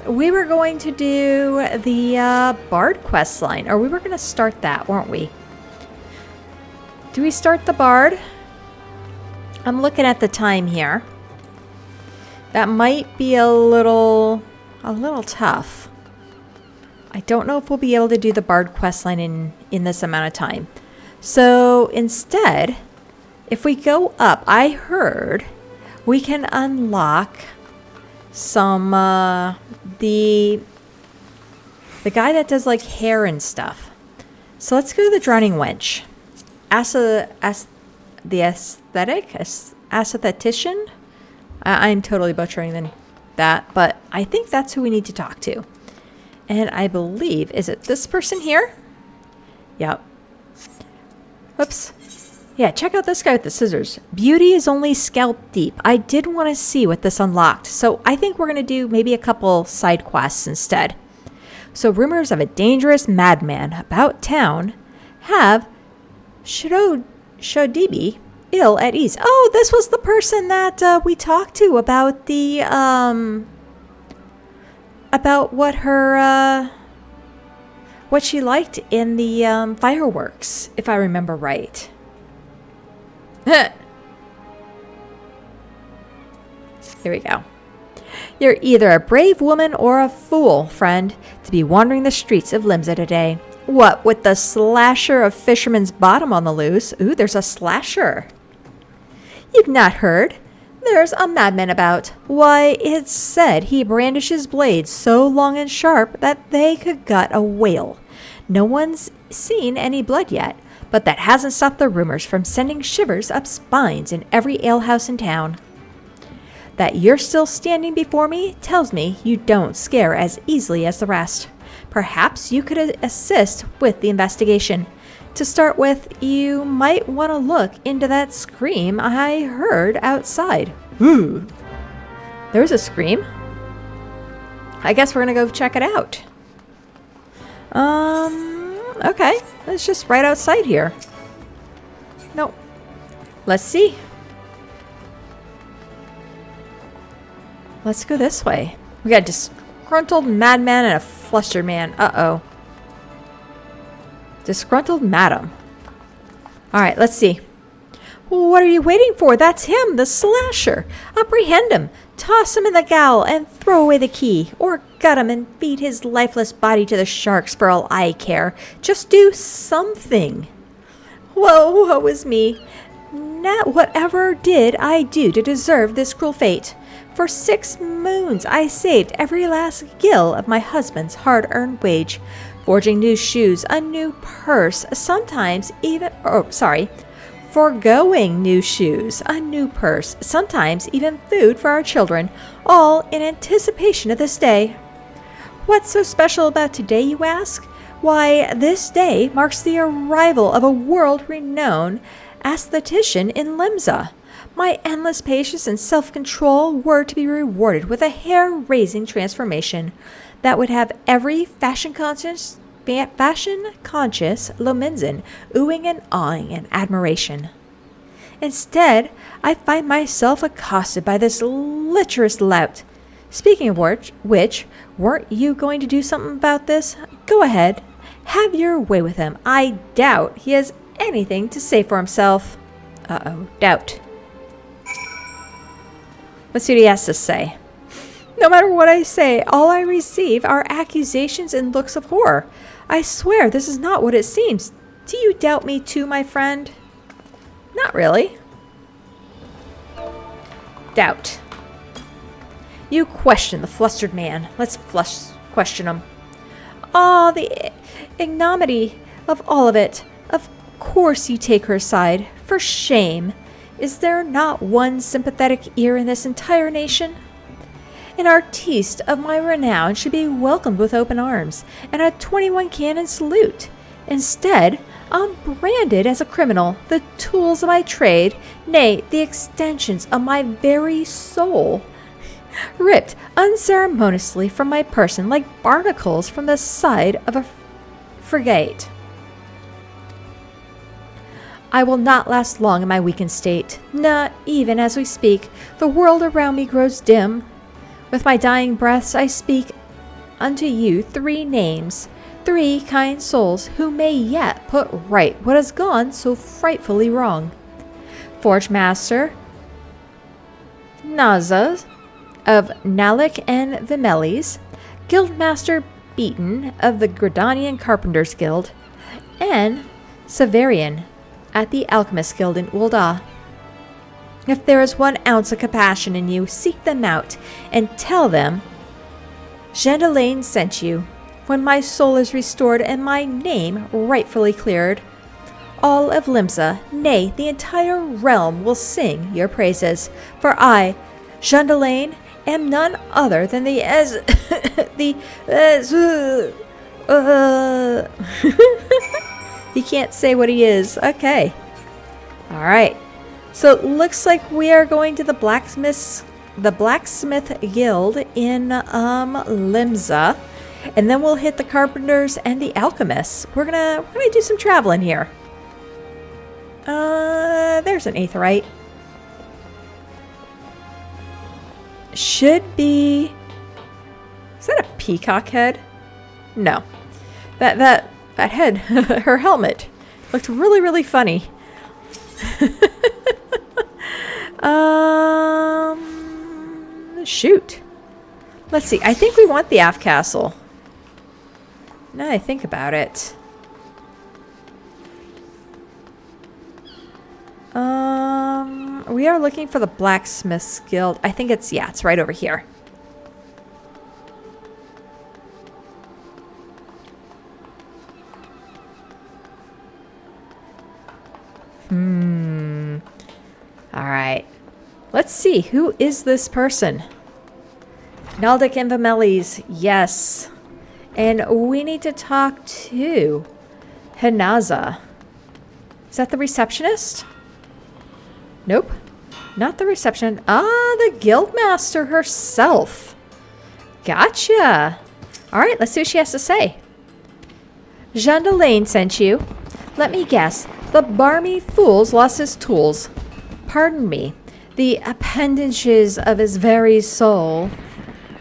Speaker 1: We were going to do the Bard quest line. Or we were going to start that, weren't we? Do we start the Bard? I'm looking at the time here. That might be a little tough. I don't know if we'll be able to do the Bard questline in this amount of time. So instead, if we go up, I heard we can unlock some the guy that does like hair and stuff. So let's go to the Drowning Wench. The aesthetician. I'm totally butchering that, but I think that's who we need to talk to. And I believe, is it this person here? Yep. Whoops. Yeah, check out this guy with the scissors. Beauty is only scalp deep. I did want to see what this unlocked, so I think we're going to do maybe a couple side quests instead. So rumors of a dangerous madman about town have Shodibi ill at ease. Oh, this was the person that we talked to about the about what her what she liked in the fireworks, if I remember right. Here we go. You're either a brave woman or a fool, friend, to be wandering the streets of Limsa today. What, with the slasher of Fisherman's Bottom on the loose? Ooh, there's a slasher. You've not heard. There's a madman about. Why, it's said he brandishes blades so long and sharp that they could gut a whale. No one's seen any blood yet, but that hasn't stopped the rumors from sending shivers up spines in every alehouse in town. That you're still standing before me tells me you don't scare as easily as the rest. Perhaps you could assist with the investigation. To start with, you might want to look into that scream I heard outside. Ooh. There's a scream? I guess we're gonna go check it out. Okay. It's just right outside here. Nope. Let's see. Let's go this way. We got a disgruntled madman and a flustered man. Uh-oh. Disgruntled madam. Alright, let's see. What are you waiting for? That's him, the slasher. Apprehend him, toss him in the gaol, and throw away the key. Or gut him and feed his lifeless body to the sharks for all I care. Just do something. Woe is me. Not whatever did I do to deserve this cruel fate? For 6 moons I saved every last gill of my husband's hard-earned wage, forging new shoes, a new purse, sometimes even, foregoing new shoes, a new purse, sometimes even food for our children, all in anticipation of this day. What's so special about today, you ask? Why, this day marks the arrival of a world-renowned aesthetician in Limsa. My endless patience and self-control were to be rewarded with a hair-raising transformation that would have every fashion-conscious Lominsan oohing and awing in admiration. Instead, I find myself accosted by this lecherous lout. Speaking of which, weren't you going to do something about this? Go ahead. Have your way with him. I doubt he has anything to say for himself. Uh-oh, doubt. Let's see what he has to say. No matter what I say, all I receive are accusations and looks of horror. I swear this is not what it seems. Do you doubt me too, my friend? Not really. Doubt. You question the flustered man. Let's question him. Ah, the ignominy of all of it. Of course you take her side. For shame. Is there not one sympathetic ear in this entire nation? An artiste of my renown should be welcomed with open arms and a 21 cannon salute. Instead, I'm branded as a criminal, the tools of my trade, nay, the extensions of my very soul, ripped unceremoniously from my person like barnacles from the side of a frigate. I will not last long in my weakened state. Not even as we speak. The world around me grows dim. With my dying breaths I speak unto you 3 names, 3 kind souls who may yet put right what has gone so frightfully wrong. Forge Master Naza of Nalik and Vimeles, Guildmaster Beaton of the Gridanian Carpenters Guild, and Severian at the Alchemist Guild in Ul'dah. If there is 1 ounce of compassion in you, seek them out and tell them Jean sent you. When my soul is restored and my name rightfully cleared, all of Limsa, nay, the entire realm will sing your praises. For I, Jean am none other than He can't say what he is. Okay. Alright. So it looks like we are going to the Blacksmith Guild in Limsa. And then we'll hit the Carpenters and the Alchemists. We're gonna do some traveling here. There's an Aetheryte. Should be... Is that a peacock head? No. That head, her helmet, looked really, really funny. Shoot. Let's see. I think we want the Aft Castle. Now I think about it. We are looking for the Blacksmith's Guild. I think it's, yeah, it's right over here. Alright. Let's see. Who is this person? Naldic Invamelis. Yes. And we need to talk to Hinaza. Is that the receptionist? Nope. Not the reception. Ah, the guildmaster herself. Gotcha. Alright, let's see what she has to say. Jean Delane sent you. Let me guess. The barmy fool's lost his tools. Pardon me. The appendages of his very soul.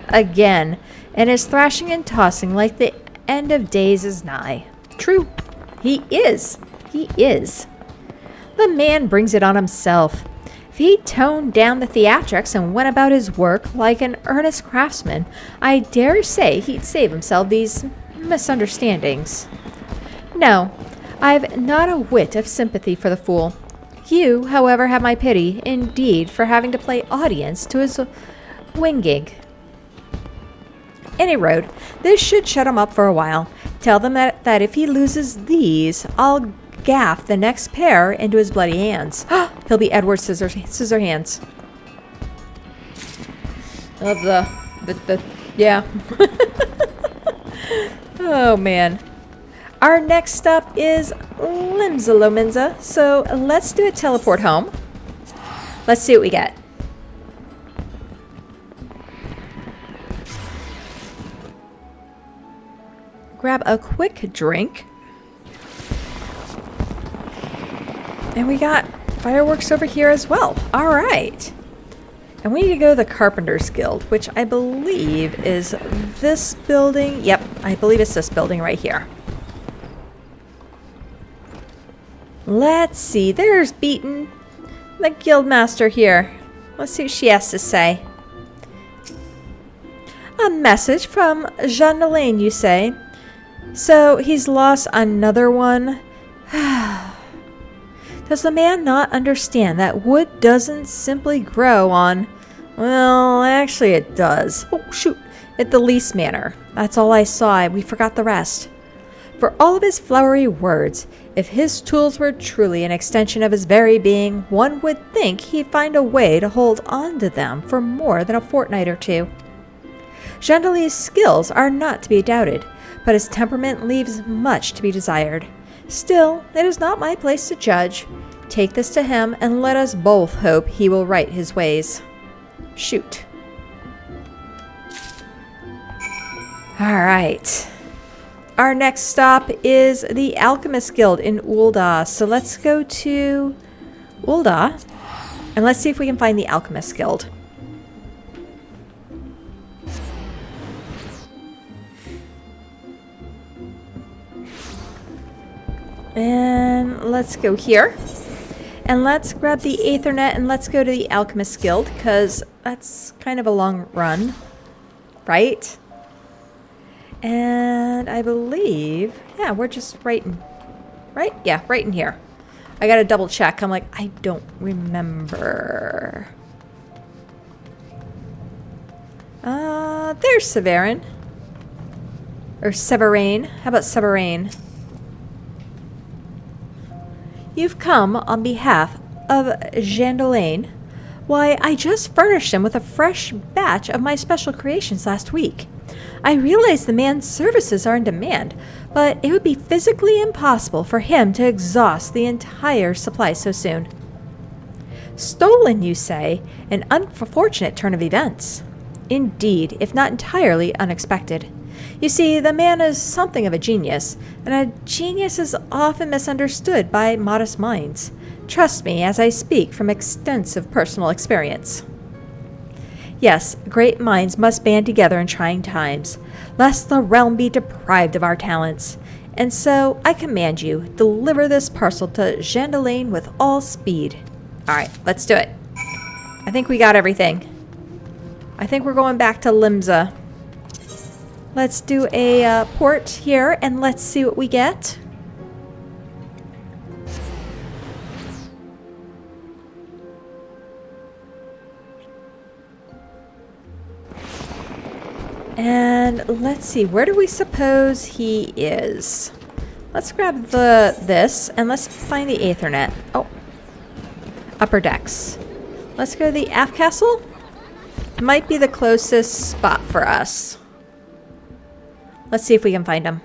Speaker 1: Again. And is thrashing and tossing like the end of days is nigh. True. He is. He is. The man brings it on himself. If he toned down the theatrics and went about his work like an earnest craftsman, I dare say he'd save himself these misunderstandings. No, I've not a whit of sympathy for the fool. You, however, have my pity, indeed, for having to play audience to his whinging. Any road, this should shut him up for a while. Tell them that if he loses these, I'll gaff the next pair into his bloody hands. He'll be Edward Scissorhands. Of the yeah. Oh man. Our next stop is Limsa, so let's do a teleport home. Let's see what we get. Grab a quick drink. And we got fireworks over here as well. All right. And we need to go to the Carpenter's Guild, which I believe is this building. Yep, I believe it's this building right here. Let's see. There's Beaton, the guildmaster here. Let's see what she has to say. A message from Jean Delane, you say? So he's lost another one? Does the man not understand that wood doesn't simply grow on... Well, actually it does. Oh, shoot. At the least manor. That's all I saw. We forgot the rest. For all of his flowery words, if his tools were truly an extension of his very being, one would think he'd find a way to hold on to them for more than a fortnight or two. Jean-Delis's skills are not to be doubted, but his temperament leaves much to be desired. Still, it is not my place to judge. Take this to him, and let us both hope he will right his ways. Shoot. Alright. Our next stop is the Alchemist Guild in Ul'dah. So let's go to Ul'dah, and let's see if we can find the Alchemist Guild. And let's go here. And let's grab the Aethernet and let's go to the Alchemist Guild, because that's kind of a long run, right? And I believe, yeah, we're just right in, right? Yeah, right in here. I gotta double check. I'm like, I don't remember. There's Severin. Or Severain. How about Severain? You've come on behalf of Jean Delane. Why, I just furnished him with a fresh batch of my special creations last week. I realize the man's services are in demand, but it would be physically impossible for him to exhaust the entire supply so soon. Stolen, you say? An unfortunate turn of events. Indeed, if not entirely unexpected. You see, the man is something of a genius, and a genius is often misunderstood by modest minds. Trust me as I speak from extensive personal experience. Yes, great minds must band together in trying times, lest the realm be deprived of our talents. And so, I command you, deliver this parcel to Jean Delane with all speed. Alright, let's do it. I think we got everything. I think we're going back to Limsa. Let's do a port here and let's see what we get. And let's see, where do we suppose he is? Let's grab this and let's find the Aethernet. Oh, upper decks. Let's go to the aft castle. Might be the closest spot for us. Let's see if we can find him.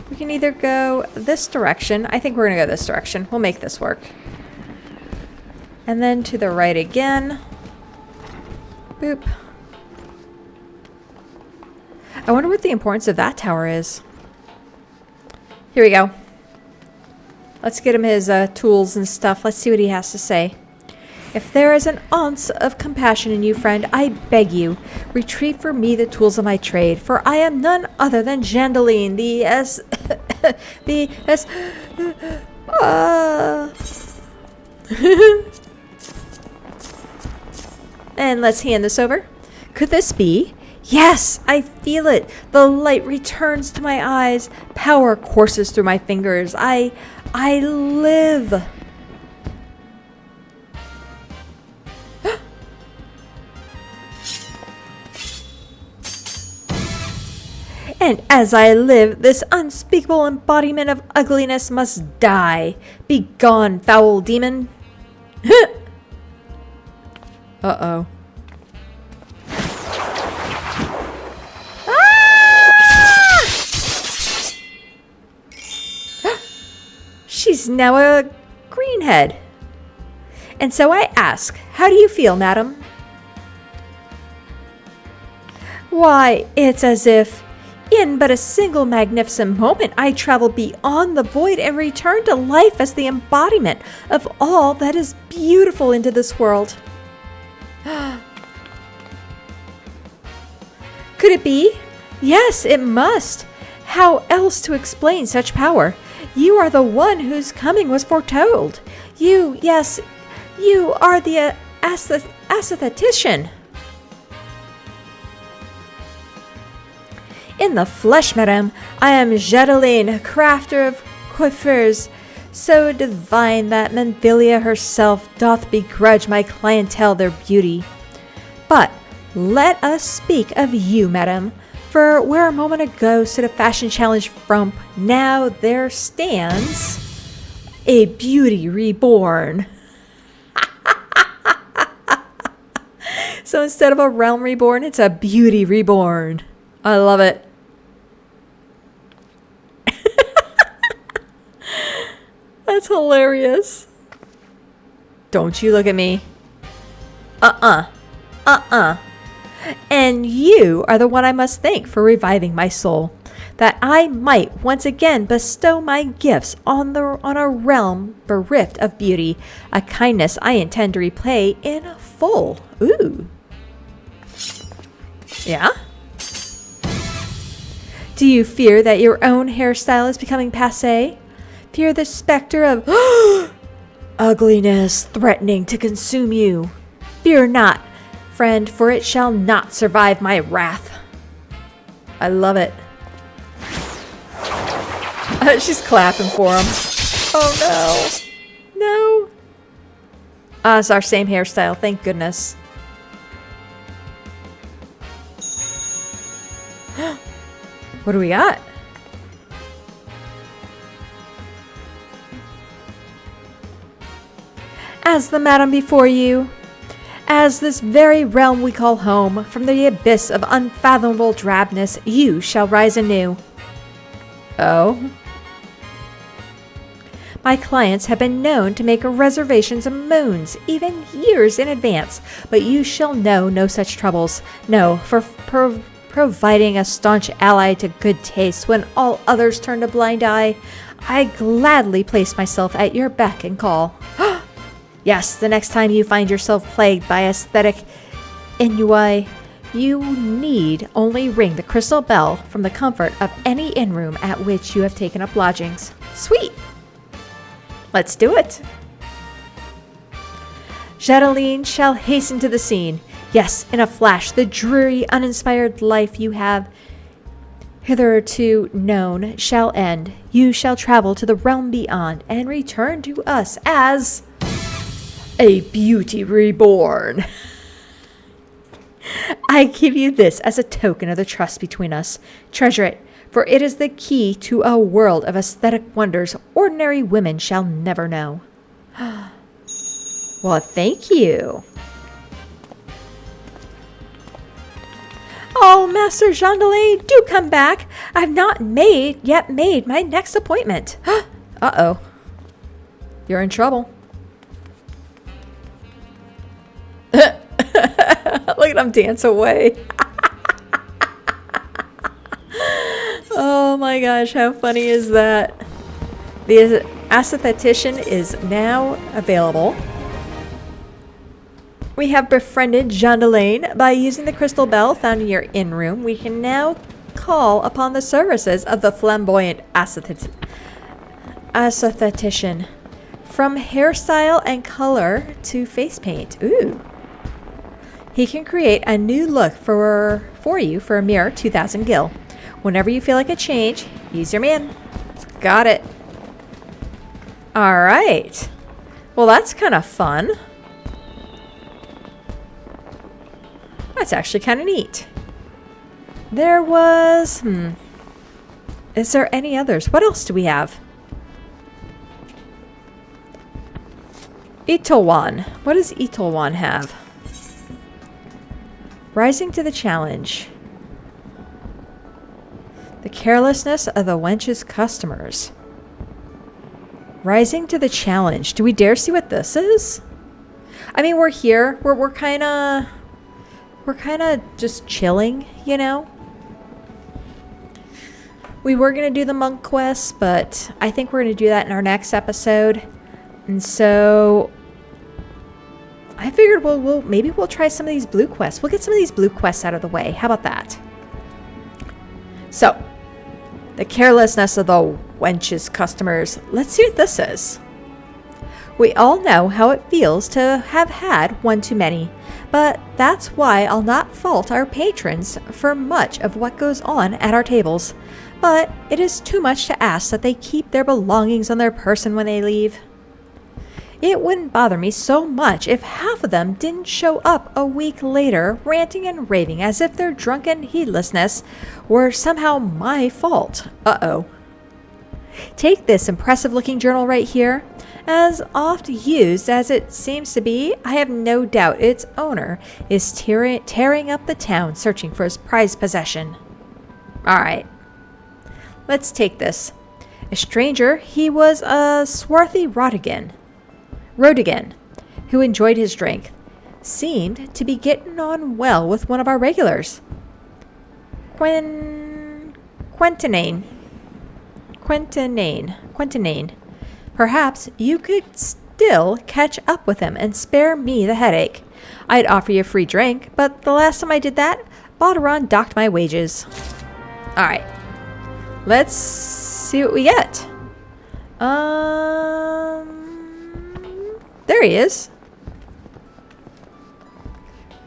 Speaker 1: We can either go this direction. I think we're gonna go this direction. We'll make this work. And then to the right again. Boop. I wonder what the importance of that tower is. Here we go. Let's get him his tools and stuff. Let's see what he has to say. If there is an ounce of compassion in you, friend, I beg you, retrieve for me the tools of my trade, for I am none other than Jandaline, And let's hand this over. Could this be? Yes, I feel it. The light returns to my eyes. Power courses through my fingers. I live. And as I live, this unspeakable embodiment of ugliness must die. Be gone, foul demon. Uh-oh. Ah! She's now a greenhead. And so I ask, how do you feel, madam? Why, it's as if, in but a single magnificent moment, I travel beyond the void and return to life as the embodiment of all that is beautiful into this world. Could it be? Yes, it must. How else to explain such power? You are the one whose coming was foretold. Yes, you are the aesthetician. In the flesh, madame, I am Jadaline, crafter of coiffures, so divine that Menvilia herself doth begrudge my clientele their beauty. But let us speak of you, madame, for where a moment ago stood a fashion challenge frump, now there stands a beauty reborn. So instead of a realm reborn, it's a beauty reborn. I love it. That's hilarious. Don't you look at me. And you are the one I must thank for reviving my soul, that I might once again bestow my gifts on a realm bereft of beauty, a kindness I intend to repay in full. Ooh. Yeah? Do you fear that your own hairstyle is becoming passé? Fear the specter of ugliness threatening to consume you? Fear not, friend, for it shall not survive my wrath. I love it. She's clapping for him. Oh no. No. It's our same hairstyle, thank goodness. What do we got? As the madam before you, as this very realm we call home, from the abyss of unfathomable drabness, you shall rise anew. Oh? My clients have been known to make reservations of moons, even years in advance, but you shall know no such troubles. No, for providing a staunch ally to good taste when all others turn a blind eye, I gladly place myself at your beck and call. Yes, the next time you find yourself plagued by aesthetic ennui, you need only ring the crystal bell from the comfort of any inn room at which you have taken up lodgings. Sweet! Let's do it. Jadaline shall hasten to the scene. Yes, in a flash, the dreary, uninspired life you have hitherto known shall end. You shall travel to the realm beyond and return to us as a beauty reborn. I give you this as a token of the trust between us. Treasure it, for it is the key to a world of aesthetic wonders ordinary women shall never know. Well, thank you. Oh, Master Jean-Delay, do come back. I've not yet made my next appointment. Uh-oh. You're in trouble. Look at him dance away. Oh my gosh, how funny is that? The aesthetician is now available. We have befriended Jean-Delane. By using the crystal bell found in your inn room, we can now call upon the services of the flamboyant aesthetician. From hairstyle and color to face paint. Ooh. He can create a new look for you for a mere 2,000 gil. Whenever you feel like a change, use your man. Got it. All right. Well, that's kind of fun. That's actually kind of neat. There was... Is there any others? What else do we have? Itolwan. What does Itolwan have? Rising to the challenge. The carelessness of the wench's customers. Rising to the challenge. Do we dare see what this is? I mean, we're here. We're kind of just chilling, you know? We were going to do the monk quest, but I think we're going to do that in our next episode. And so I figured maybe we'll try some of these blue quests. We'll get some of these blue quests out of the way. How about that? So, the carelessness of the wench's customers. Let's see what this is. We all know how it feels to have had one too many, but that's why I'll not fault our patrons for much of what goes on at our tables. But it is too much to ask that they keep their belongings on their person when they leave. It wouldn't bother me so much if half of them didn't show up a week later ranting and raving as if their drunken heedlessness were somehow my fault. Uh-oh. Take this impressive-looking journal right here. As oft used as it seems to be, I have no doubt its owner is tearing up the town searching for his prized possession. Alright. Let's take this. A stranger, he was a swarthy Rodigan, who enjoyed his drink, seemed to be getting on well with one of our regulars. Quentinane. Perhaps you could still catch up with him and spare me the headache. I'd offer you a free drink, but the last time I did that, Balderon docked my wages. Alright. Let's see what we get. There he is.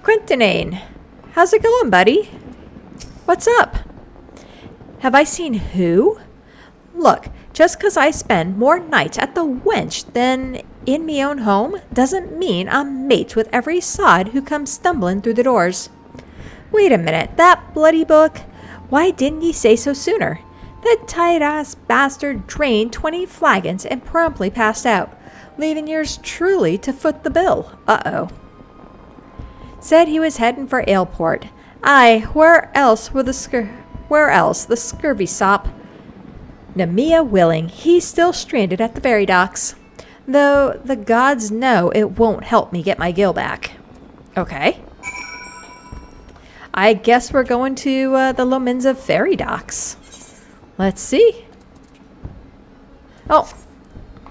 Speaker 1: Quentinane. How's it going, buddy? What's up? Have I seen who? Look, just 'cause I spend more nights at the wench than in me own home doesn't mean I'm mates with every sod who comes stumbling through the doors. Wait a minute, that bloody book? Why didn't ye say so sooner? That tight-ass bastard drained 20 flagons and promptly passed out, leaving yours truly to foot the bill. Uh-oh. Said he was heading for Aleport. Aye, where else? The scurvy sop. Nemea willing, he's still stranded at the ferry docks. Though the gods know it won't help me get my gil back. Okay. I guess we're going to the Lominza ferry docks. Let's see. Oh,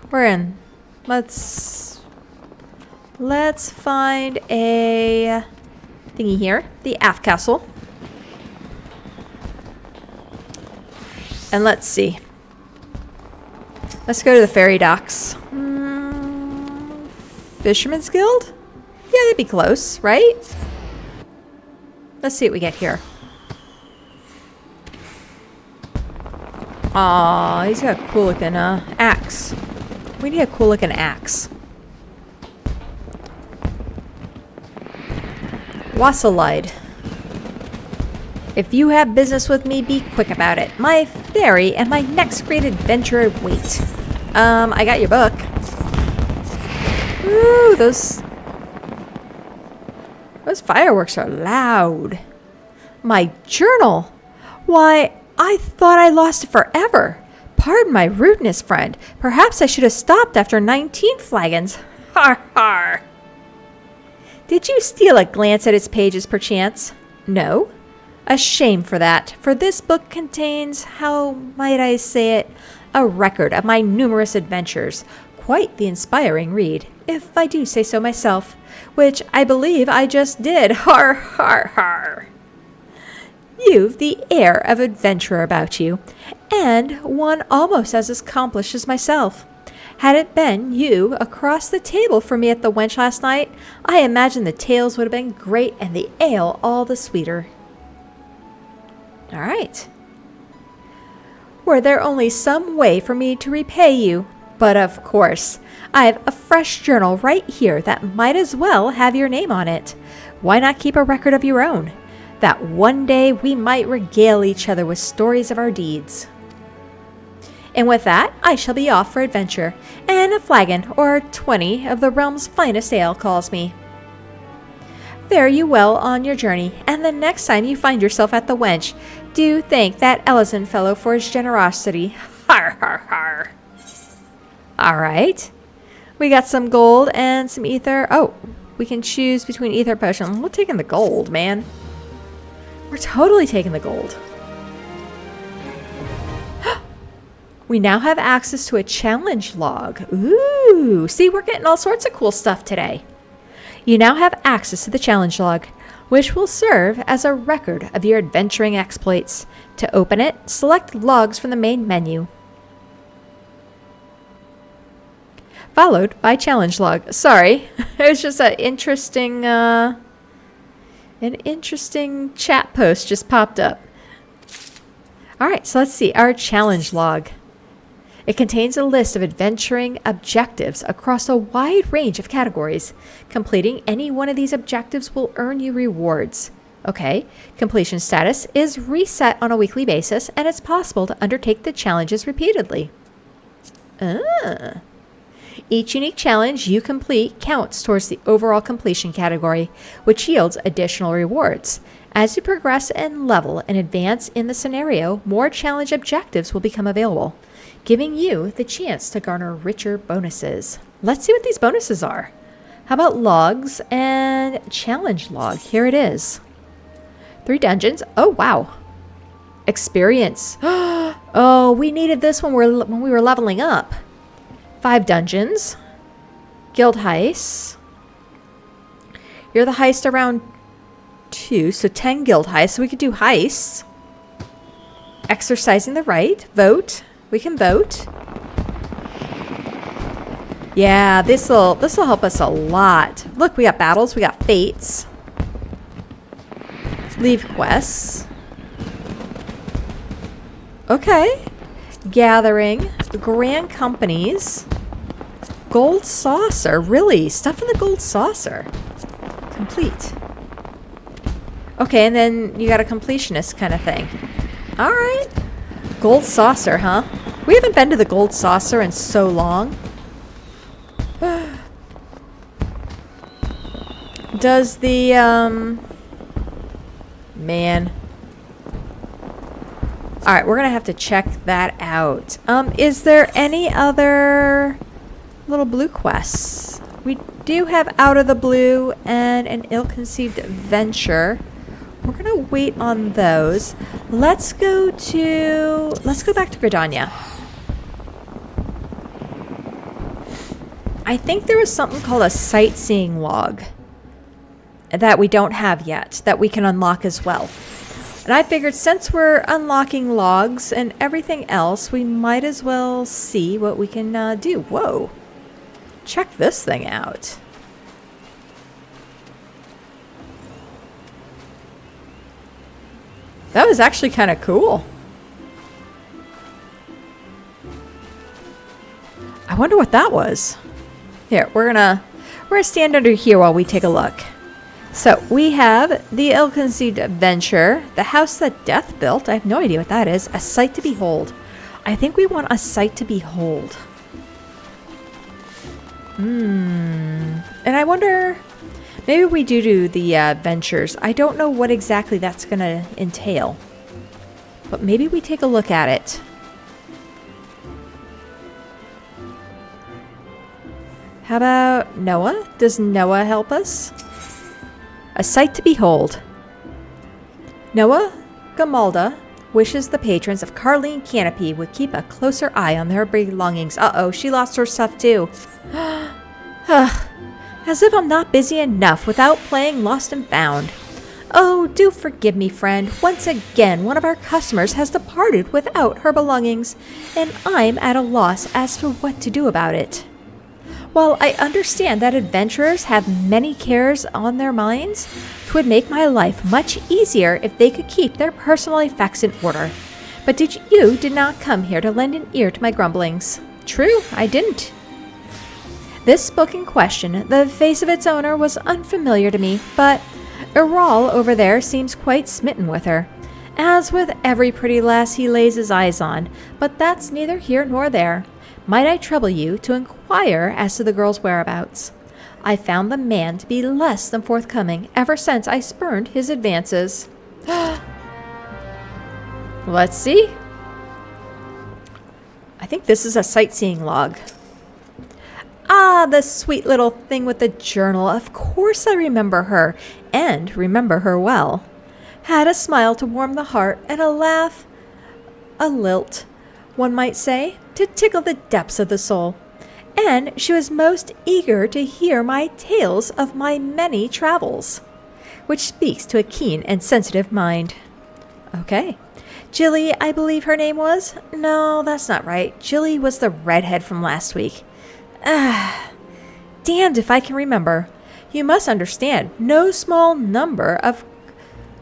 Speaker 1: we're in. Let's find a thingy here. The aft castle. And let's see. Let's go to the ferry docks. Fisherman's Guild? Yeah, that'd be close, right? Let's see what we get here. Aw, he's got a cool looking axe. We need a cool looking axe. Wasselide. If you have business with me, be quick about it. My fairy and my next great adventure wait. I got your book. Ooh, those fireworks are loud. My journal. Why, I thought I lost it forever. Pardon my rudeness, friend. Perhaps I should have stopped after 19 flagons. Har har. Did you steal a glance at its pages, perchance? No? A shame for that, for this book contains, how might I say it, a record of my numerous adventures. Quite the inspiring read, if I do say so myself, which I believe I just did. Har har har. You've the air of adventurer about you, and one almost as accomplished as myself. Had it been you across the table from me at the wench last night, I imagine the tales would have been great and the ale all the sweeter. All right. Were there only some way for me to repay you? But of course, I've a fresh journal right here that might as well have your name on it. Why not keep a record of your own? That one day we might regale each other with stories of our deeds. And with that, I shall be off for adventure, and a flagon or 20 of the realm's finest ale calls me. Fare you well on your journey, and the next time you find yourself at the wench, do thank that Ellison fellow for his generosity. Har har har. All right. We got some gold and some ether. Oh, we can choose between ether potion. We're taking the gold, man. We're totally taking the gold. We now have access to a challenge log. Ooh, see, we're getting all sorts of cool stuff today. You now have access to the challenge log, which will serve as a record of your adventuring exploits. To open it, select logs from the main menu, followed by challenge log. Sorry, it was just an interesting chat post just popped up. All right, so let's see our challenge log. It contains a list of adventuring objectives across a wide range of categories. Completing any one of these objectives will earn you rewards. Okay, completion status is reset on a weekly basis, and it's possible to undertake the challenges repeatedly. Each unique challenge you complete counts towards the overall completion category, which yields additional rewards. As you progress and level and advance in the scenario, more challenge objectives will become available, giving you the chance to garner richer bonuses. Let's see what these bonuses are. How about logs and challenge log? Here it is. 3 dungeons. Oh, wow. Experience. Oh, we needed this when we were leveling up. 5 dungeons. Guild heists. You're the heist around 2, so 10 guild heists. So we could do heists. Exercising the right. Vote. We can vote. Yeah, this'll help us a lot. Look, we got battles, we got fates. Leave quests. Okay. Gathering. Grand companies. Gold saucer. Really? Stuff in the gold saucer. Complete. Okay, and then you got a completionist kind of thing. Alright. Gold saucer, huh? We haven't been to the gold saucer in so long. Does the, man. Alright, we're gonna have to check that out. Is there any other little blue quests? We do have Out of the Blue and an Ill-Conceived Venture. We're gonna wait on those. Let's go back to Gridania. I think there was something called a sightseeing log that we don't have yet, that we can unlock as well. And I figured since we're unlocking logs and everything else, we might as well see what we can do. Whoa. Check this thing out. That was actually kind of cool. I wonder what that was. Here, we're gonna stand under here while we take a look. So we have the ill-conceived adventure, the house that death built. I have no idea what that is. A sight to behold. I think we want a sight to behold. And I wonder, maybe we do the adventures. I don't know what exactly that's gonna entail, but maybe we take a look at it. How about Noah? Does Noah help us? A sight to behold. Noah Gamalda wishes the patrons of Carleen Canopy would keep a closer eye on their belongings. Uh-oh, she lost her stuff too. As if I'm not busy enough without playing Lost and Found. Oh, do forgive me, friend. Once again, one of our customers has departed without her belongings, and I'm at a loss as to what to do about it. While I understand that adventurers have many cares on their minds, it would make my life much easier if they could keep their personal effects in order. But you did not come here to lend an ear to my grumblings. True, I didn't. This book in question, the face of its owner was unfamiliar to me, but Iral over there seems quite smitten with her, as with every pretty lass he lays his eyes on, but that's neither here nor there. Might I trouble you to inquire as to the girl's whereabouts? I found the man to be less than forthcoming ever since I spurned his advances. Let's see. I think this is a sightseeing log. Ah, the sweet little thing with the journal. Of course I remember her, and remember her well. Had a smile to warm the heart, and a laugh, a lilt, one might say, to tickle the depths of the soul. And she was most eager to hear my tales of my many travels, which speaks to a keen and sensitive mind. Okay. Jilly, I believe her name was? No, that's not right. Jilly was the redhead from last week. Damned if I can remember. You must understand, no small number of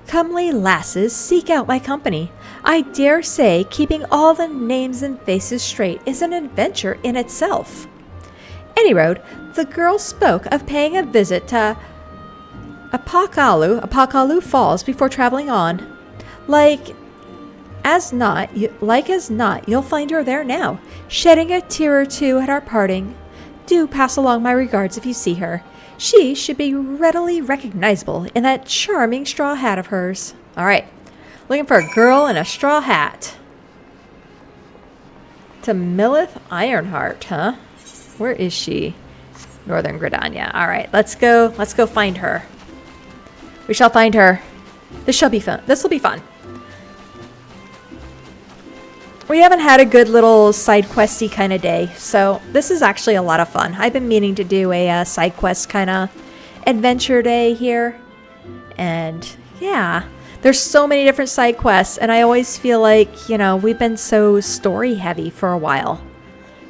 Speaker 1: comely lasses seek out my company. I dare say keeping all the names and faces straight is an adventure in itself. Any road, the girl spoke of paying a visit to Apakalu Falls before traveling on. Like as not, you'll find her there now, shedding a tear or two at our parting. Do pass along my regards if you see her. She should be readily recognizable in that charming straw hat of hers. All right, looking for a girl in a straw hat. To Millith Ironheart, huh? Where is she? Northern Gridania. All right, let's go find her. We shall find her. This shall be fun. This will be fun. We haven't had a good little side questy kind of day, so this is actually a lot of fun. I've been meaning to do a side quest kind of adventure day here, and yeah, there's so many different side quests, and I always feel like, you know, we've been so story heavy for a while.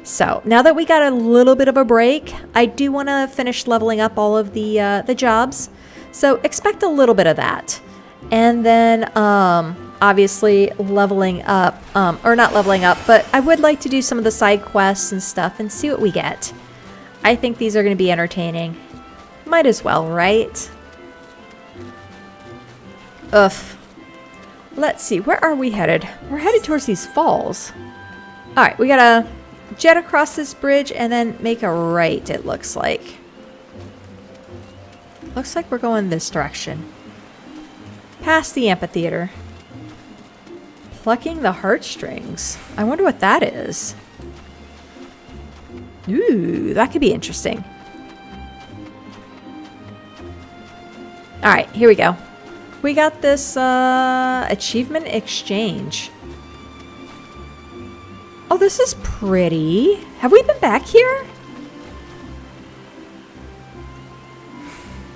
Speaker 1: So now that we got a little bit of a break, I do want to finish leveling up all of the jobs, so expect a little bit of that, and then obviously leveling up, or not leveling up, but I would like to do some of the side quests and stuff and see what we get. I think these are going to be entertaining. Might as well, right? Ugh. Let's see, where are we headed? We're headed towards these falls. Alright, we gotta jet across this bridge and then make a right, it looks like. Looks like we're going this direction. Past the amphitheater. Plucking the heartstrings. I wonder what that is. Ooh, that could be interesting. Alright, here we go. We got this achievement exchange. Oh, this is pretty. Have we been back here?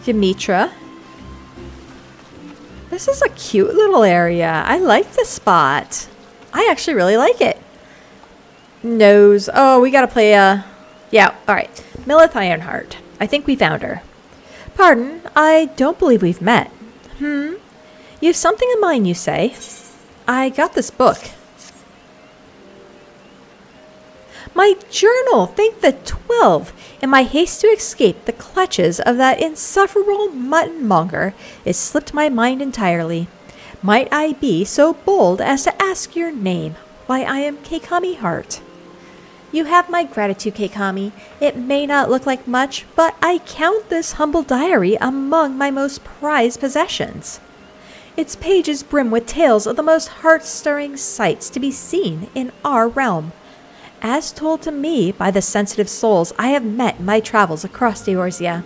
Speaker 1: Yamitra. This is a cute little area. I like this spot. I actually really like it. Nose. Oh, we gotta play yeah, alright. Millith Ironheart. I think we found her. Pardon, I don't believe we've met. You have something in mind, you say? I got this book. My journal! Thank the 12! In my haste to escape the clutches of that insufferable mutton-monger, it slipped my mind entirely. Might I be so bold as to ask your name? Why, I am Keikami Heart. You have my gratitude, Keikami. It may not look like much, but I count this humble diary among my most prized possessions. Its pages brim with tales of the most heart-stirring sights to be seen in our realm, as told to me by the sensitive souls I have met in my travels across Eorzea,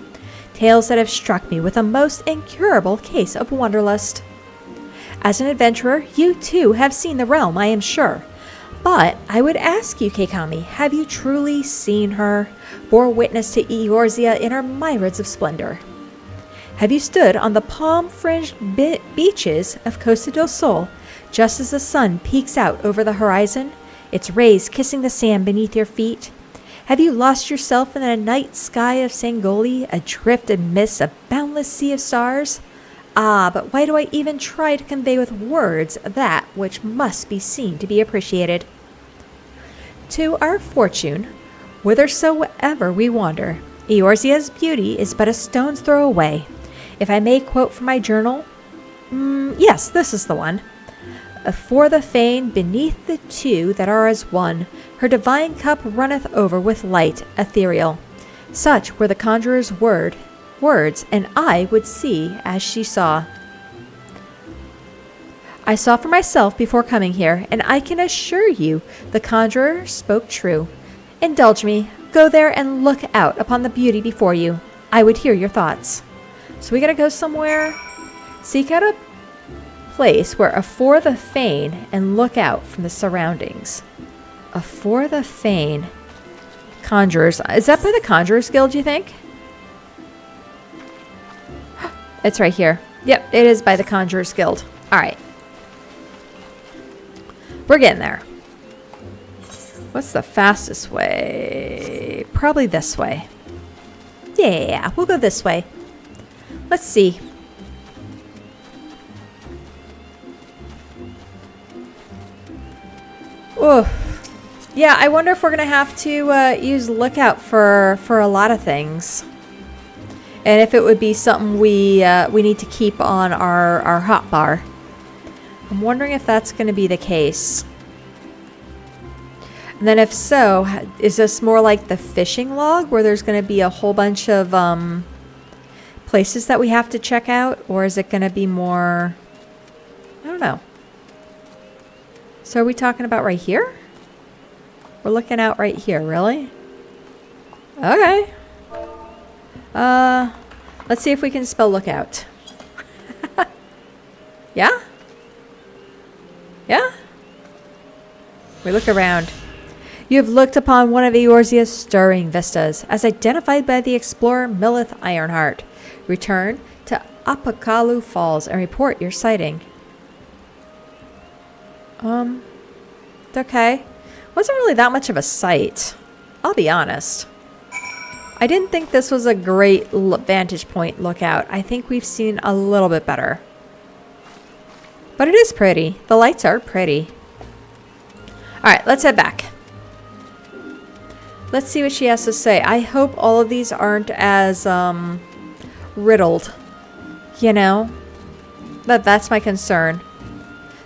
Speaker 1: tales that have struck me with a most incurable case of wanderlust. As an adventurer, you too have seen the realm, I am sure. But I would ask you, Keikami, have you truly seen her, bore witness to Eorzea in her myriads of splendor? Have you stood on the palm-fringed beaches of Costa del Sol, just as the sun peeks out over the horizon, its rays kissing the sand beneath your feet? Have you lost yourself in the night sky of Sangoli, adrift amidst a boundless sea of stars? Ah, but why do I even try to convey with words that which must be seen to be appreciated? To our fortune, whithersoever we wander, Eorzea's beauty is but a stone's throw away. If I may quote from my journal, yes, this is the one. For the fane beneath the two that are as one, her divine cup runneth over with light ethereal. Such were the conjurer's words, and I would see as she saw. I saw for myself before coming here, and I can assure you the conjurer spoke true. Indulge me. Go there and look out upon the beauty before you. I would hear your thoughts. So we gotta go somewhere. Seek out a place where afore the fane and look out from the surroundings. Afore the fane. Conjurers. Is that by the Conjurers Guild, you think? It's right here. Yep, it is by the Conjurers Guild. Alright. We're getting there. What's the fastest way? Probably this way. Yeah, we'll go this way. Let's see. Oh, yeah, I wonder if we're going to have to use Lookout for a lot of things. And if it would be something we need to keep on our hotbar. I'm wondering if that's going to be the case. And then if so, is this more like the fishing log where there's going to be a whole bunch of places that we have to check out? Or is it going to be more... I don't know. So are we talking about right here? We're looking out right here, really? Okay. Let's see if we can spell lookout. Yeah? Yeah? We look around. You have looked upon one of Eorzea's stirring vistas, as identified by the explorer Millith Ironheart. Return to Apakalu Falls and report your sighting. Okay. Wasn't really that much of a sight. I'll be honest. I didn't think this was a great vantage point lookout. I think we've seen a little bit better. But it is pretty. The lights are pretty. Alright, let's head back. Let's see what she has to say. I hope all of these aren't as riddled. You know? That's my concern.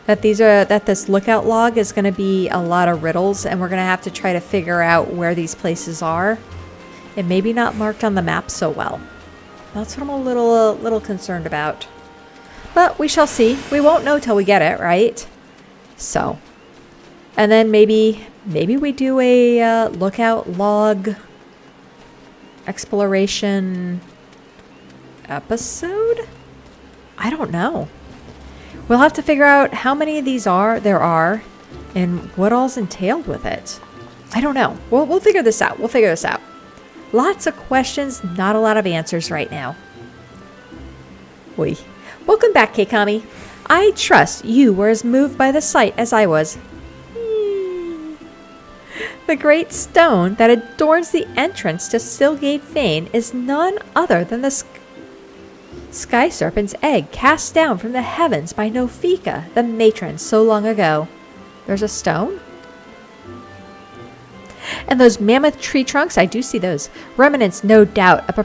Speaker 1: That this lookout log is going to be a lot of riddles, and we're going to have to try to figure out where these places are. And maybe not marked on the map so well. That's what I'm a little concerned about. But we shall see. We won't know till we get it, right? So. And then maybe we do a lookout log exploration episode? I don't know. We'll have to figure out how many of these there are and what all's entailed with it. I don't know. We'll figure this out. We'll figure this out. Lots of questions, not a lot of answers right now. Welcome back, Keikami. I trust you were as moved by the sight as I was. The great stone that adorns the entrance to Silgate Fane is none other than the Sky Serpent's egg cast down from the heavens by Nofika, the matron, so long ago. There's a stone? And those mammoth tree trunks, I do see those. Remnants, no doubt, of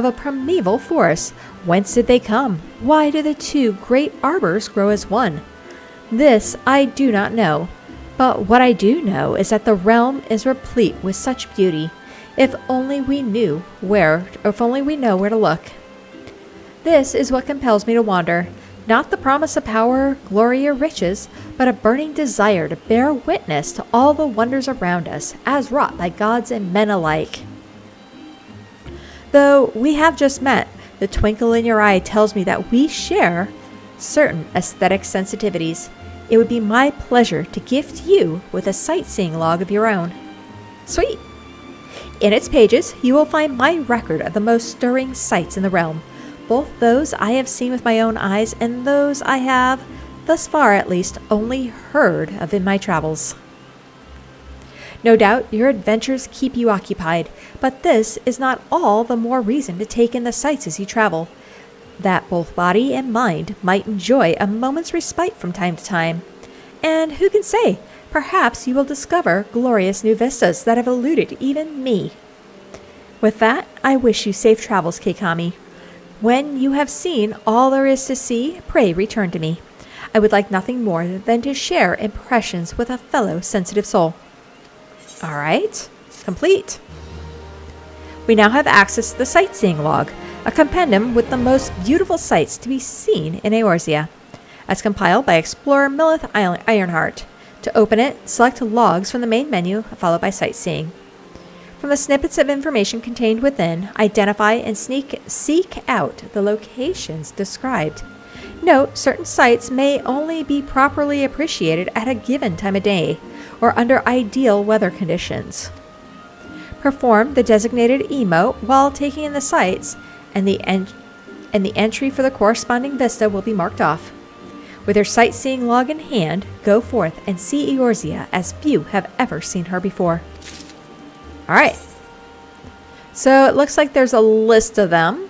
Speaker 1: a primeval forest. Whence did they come? Why do the two great arbors grow as one? This I do not know. But what I do know is that the realm is replete with such beauty. If only we know where to look. This is what compels me to wander. Not the promise of power, glory, or riches, but a burning desire to bear witness to all the wonders around us, as wrought by gods and men alike. Though we have just met, the twinkle in your eye tells me that we share certain aesthetic sensitivities. It would be my pleasure to gift you with a sightseeing log of your own. Sweet! In its pages, you will find my record of the most stirring sights in the realm. Both those I have seen with my own eyes and those I have, thus far at least, only heard of in my travels. No doubt your adventures keep you occupied, but this is not all the more reason to take in the sights as you travel, that both body and mind might enjoy a moment's respite from time to time. And who can say, perhaps you will discover glorious new vistas that have eluded even me. With that, I wish you safe travels, Keikami. When you have seen all there is to see, pray return to me. I would like nothing more than to share impressions with a fellow sensitive soul. All right, complete. We now have access to the sightseeing log, a compendium with the most beautiful sights to be seen in Eorzea, as compiled by explorer Millith Ironheart. To open it, select logs from the main menu, followed by sightseeing. From the snippets of information contained within, identify and seek out the locations described. Note, certain sites may only be properly appreciated at a given time of day, or under ideal weather conditions. Perform the designated emote while taking in the sights, and the entry for the corresponding vista will be marked off. With your sightseeing log in hand, go forth and see Eorzea as few have ever seen her before. All right, so it looks like there's a list of them.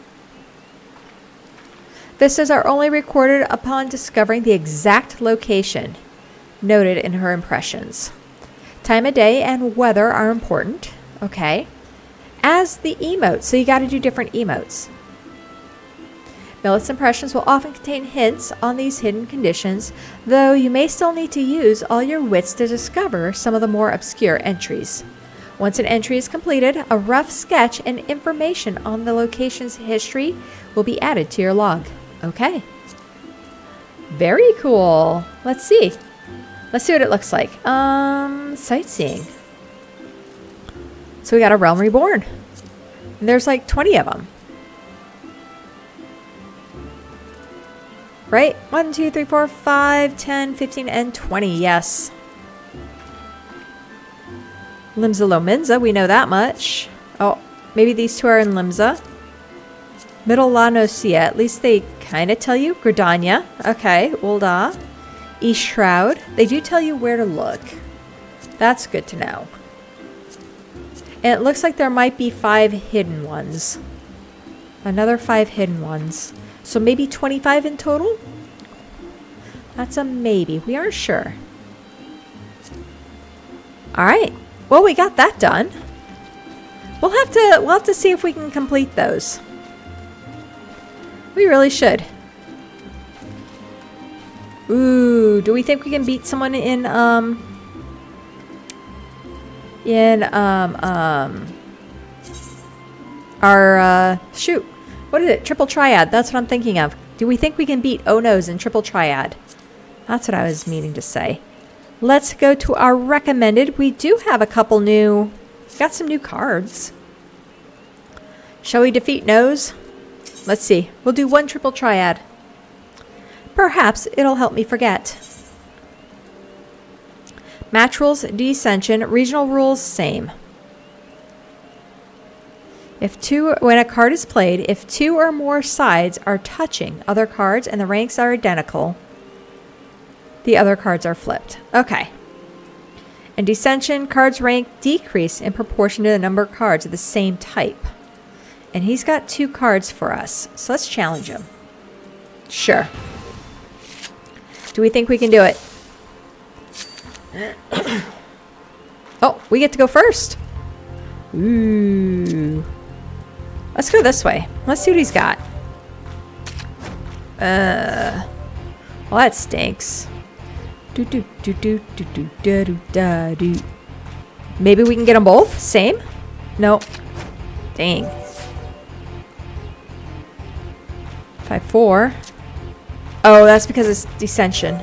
Speaker 1: Vistas are only recorded upon discovering the exact location noted in her impressions. Time of day and weather are important, okay, as the emotes, so you got to do different emotes. Millith's impressions will often contain hints on these hidden conditions, though you may still need to use all your wits to discover some of the more obscure entries. Once an entry is completed, a rough sketch and information on the location's history will be added to your log. Okay. Very cool. Let's see. Let's see what it looks like. Sightseeing. So we got a Realm Reborn. And there's like 20 of them. Right? 1, 2, 3, 4, 5, 10, 15, and 20. Yes. Limsa Lominsa, we know that much. Oh, maybe these two are in Limsa. Middle La Nocia, at least they kind of tell you. Gridania, okay. Ulda. East Shroud, they do tell you where to look. That's good to know. And it looks like there might be 5 hidden ones. Another 5 hidden ones. So maybe 25 in total? That's a maybe. We aren't sure. All right. Well, we got that done. We'll have to see if we can complete those. We really should. Ooh, do we think we can beat someone in our shoot. What is it? Triple Triad. That's what I'm thinking of. Do we think we can beat Oh No's in Triple Triad? That's what I was meaning to say. Let's go to our recommended. We do have a couple new... Got some new cards. Shall we defeat No's? Let's see. We'll do 1 Triple Triad. Perhaps it'll help me forget. Match rules, descension, regional rules, same. When a card is played, if 2 or more sides are touching other cards and the ranks are identical, the other cards are flipped. Okay. In descension, cards' rank decrease in proportion to the number of cards of the same type. And he's got 2 cards for us, so let's challenge him. Sure. Do we think we can do it? Oh, we get to go first. Ooh. Let's go this way. Let's see what he's got. Well, that stinks. Maybe we can get them both? Same? Nope. Dang. 5-4. Oh, that's because it's descension.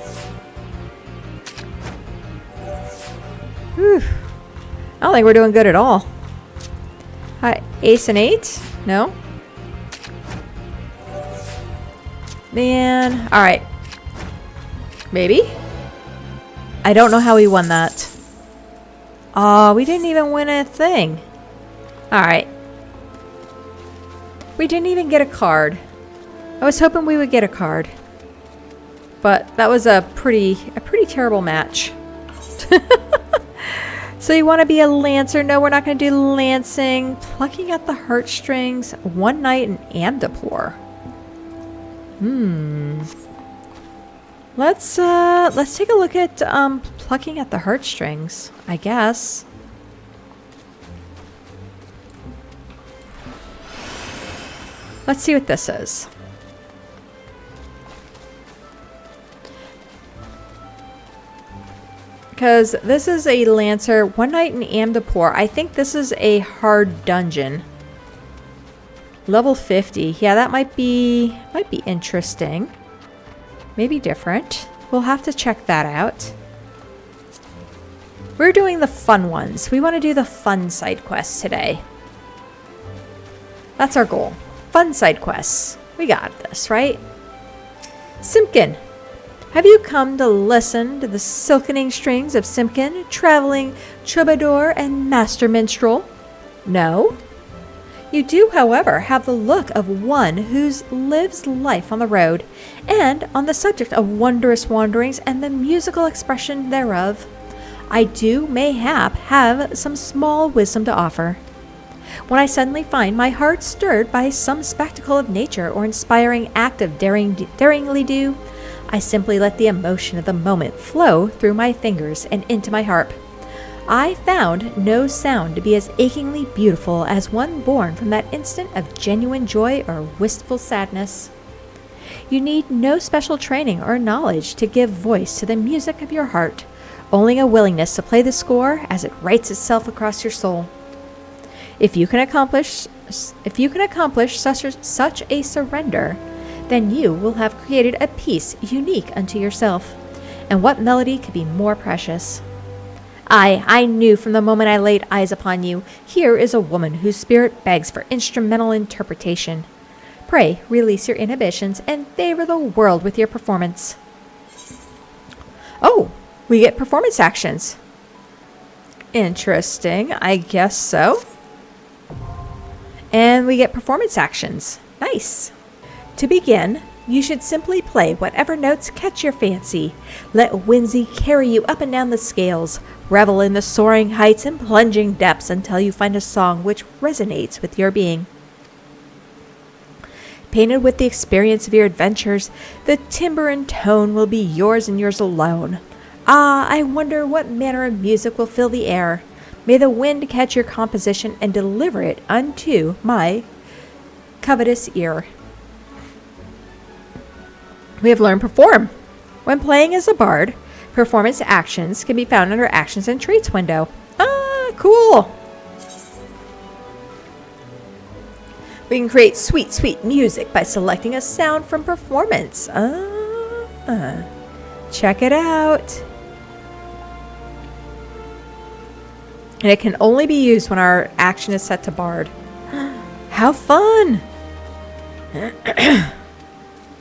Speaker 1: Whew. I don't think we're doing good at all. Hi, ace and 8? No? Man. Alright. Maybe? I don't know how we won that. Oh, we didn't even win a thing. Alright. We didn't even get a card. I was hoping we would get a card. But that was a pretty terrible match. So you want to be a lancer? No, we're not going to do lancing. Plucking at the heartstrings. One night in Amdapor. Let's take a look at plucking at the heartstrings, I guess. Let's see what this is. Because this is a lancer. One night in Amdapor. I think this is a hard dungeon. Level 50. Yeah, that might be interesting. Maybe different. We'll have to check that out. We're doing the fun ones. We want to do the fun side quests today. That's our goal. Fun side quests. We got this, right? Simpkin. Have you come to listen to the silkening strings of Simpkin, traveling troubadour and master minstrel? No? You do, however, have the look of one who lives life on the road, and on the subject of wondrous wanderings and the musical expression thereof, I do mayhap have some small wisdom to offer. When I suddenly find my heart stirred by some spectacle of nature or inspiring act of daringly do, I simply let the emotion of the moment flow through my fingers and into my harp. I found no sound to be as achingly beautiful as one born from that instant of genuine joy or wistful sadness. You need no special training or knowledge to give voice to the music of your heart, only a willingness to play the score as it writes itself across your soul. If you can accomplish such a surrender, then you will have created a piece unique unto yourself. And what melody could be more precious? I knew from the moment I laid eyes upon you, here is a woman whose spirit begs for instrumental interpretation. Pray, release your inhibitions and favor the world with your performance. Oh, we get performance actions. Interesting, I guess so. And we get performance actions. Nice. To begin, you should simply play whatever notes catch your fancy. Let whimsy carry you up and down the scales. Revel in the soaring heights and plunging depths until you find a song which resonates with your being. Painted with the experience of your adventures, the timbre and tone will be yours and yours alone. Ah, I wonder what manner of music will fill the air. May the wind catch your composition and deliver it unto my covetous ear. We have learned perform. When playing as a bard, performance actions can be found under actions and traits window. Ah, cool. We can create sweet, sweet music by selecting a sound from performance. Check it out. And it can only be used when our action is set to bard. How fun!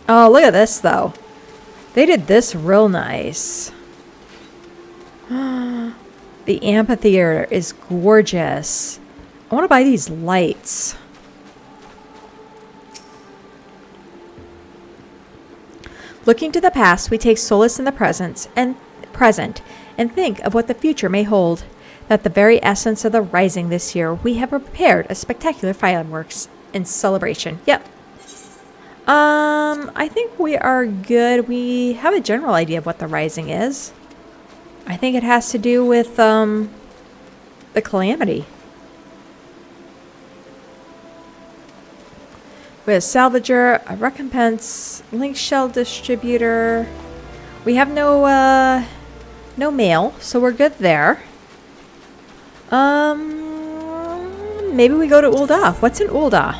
Speaker 1: Oh, look at this, though. They did this real nice. The amphitheater is gorgeous. I want to buy these lights. Looking to the past, we take solace in the present and think of what the future may hold. That the very essence of the rising this year, we have prepared a spectacular fireworks in celebration. Yep. I think we are good. We have a general idea of what the rising is. I think it has to do with, the calamity. We have salvager, a recompense, link shell distributor. We have no mail, so we're good there. Maybe we go to Ul'dah. What's in Ul'dah?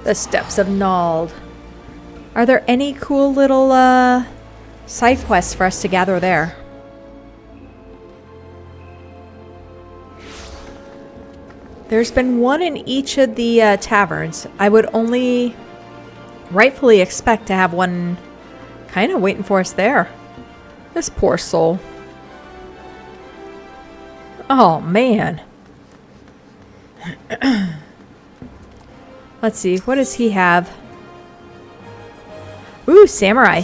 Speaker 1: The Steppes of Nald. Are there any cool little side quests for us to gather there? There's been one in each of the taverns. I would only rightfully expect to have one kind of waiting for us there. This poor soul. Oh, man. Let's see. What does he have? Ooh, samurai.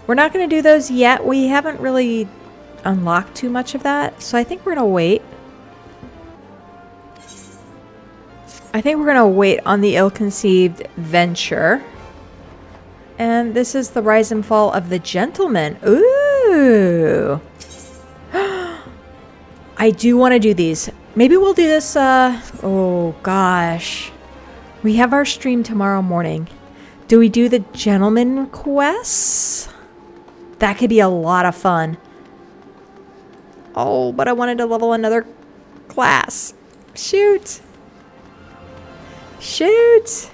Speaker 1: We're not going to do those yet. We haven't really unlocked too much of that. So I think we're going to wait. I think we're going to wait on the ill-conceived venture. And this is the rise and fall of the gentleman. Ooh. I do want to do these. Maybe we'll do this, oh gosh. We have our stream tomorrow morning. Do we do the gentleman quests? That could be a lot of fun. Oh, but I wanted to level another class. Shoot. Shoot.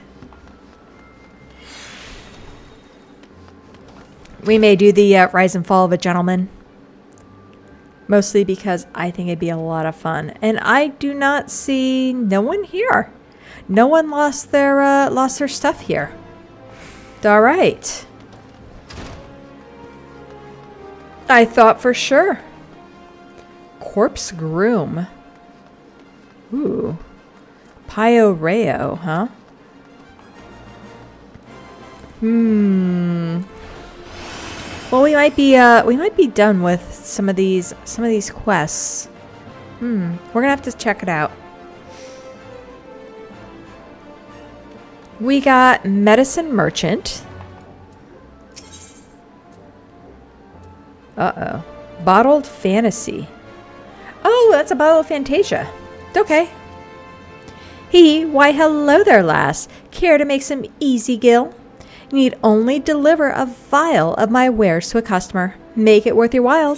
Speaker 1: We may do the rise and fall of a gentleman. Mostly because I think it'd be a lot of fun. And I do not see no one here. No one lost their stuff here. All right. I thought for sure. Corpse Groom. Ooh. Pio Rayo, huh? Well, we might be done with some of these quests. We're gonna have to check it out. We got Medicine Merchant. Uh-oh. Bottled Fantasy. Oh, that's a bottle of Fantasia. Okay. Why hello there, lass. Care to make some easy gill? You need only deliver a vial of my wares to a customer. Make it worth your while.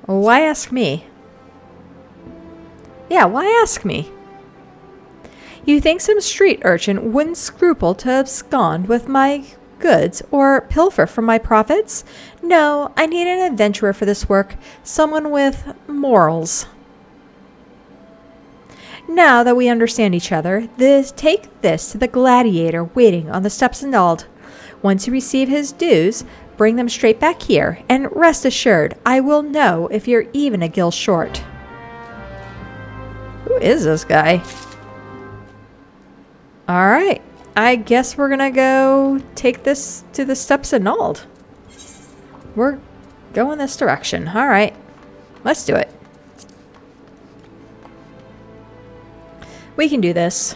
Speaker 1: Why ask me? Yeah, why ask me? You think some street urchin wouldn't scruple to abscond with my goods or pilfer from my profits? No, I need an adventurer for this work. Someone with morals. Now that we understand each other, take this to the gladiator waiting on the steps of Nald. Once you receive his dues, bring them straight back here, and rest assured, I will know if you're even a gill short. Who is this guy? Alright, I guess we're gonna go take this to the steps of Nald. We're going this direction. Alright, let's do it. We can do this.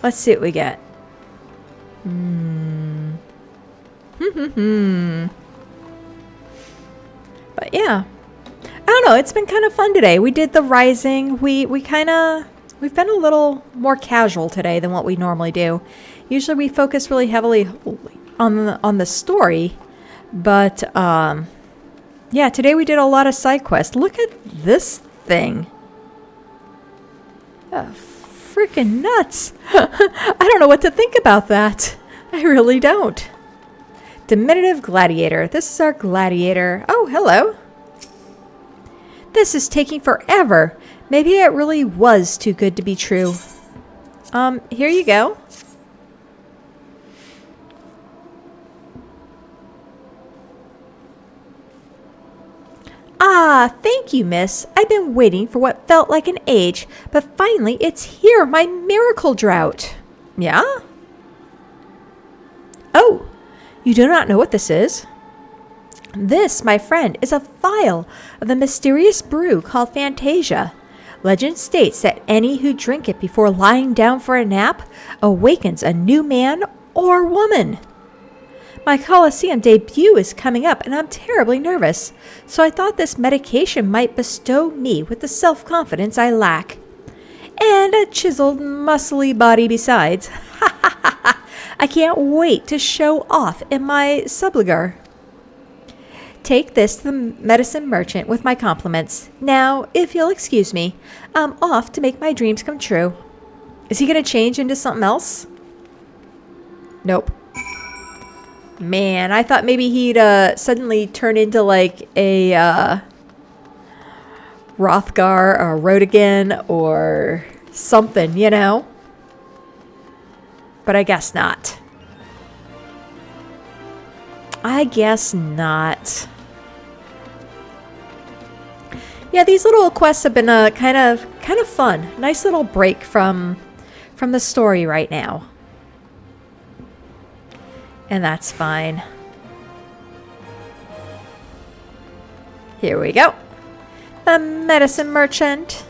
Speaker 1: Let's see what we get. But yeah. I don't know, it's been kind of fun today. We did the rising. We've been a little more casual today than what we normally do. Usually we focus really heavily on the story, but yeah, today we did a lot of side quests. Look at this thing. Freaking nuts. I don't know what to think about that. I really don't. Diminutive gladiator. This is our gladiator. Oh, hello. This is taking forever. Maybe it really was too good to be true. Here you go. Ah, thank you, miss. I've been waiting for what felt like an age, but finally it's here, my miracle drought. Yeah? Oh, you do not know what this is? This, my friend, is a vial of the mysterious brew called Fantasia. Legend states that any who drink it before lying down for a nap awakens a new man or woman. My Colosseum debut is coming up and I'm terribly nervous, so I thought this medication might bestow me with the self-confidence I lack. And a chiseled, muscly body besides. I can't wait to show off in my subligar. Take this to the medicine merchant with my compliments. Now, if you'll excuse me, I'm off to make my dreams come true. Is he going to change into something else? Nope. Man, I thought maybe he'd suddenly turn into like a Rothgar or Rodigan or something, you know? But I guess not. I guess not. Yeah, these little quests have been kind of fun. Nice little break from the story right now. And that's fine. Here we go. The medicine merchant.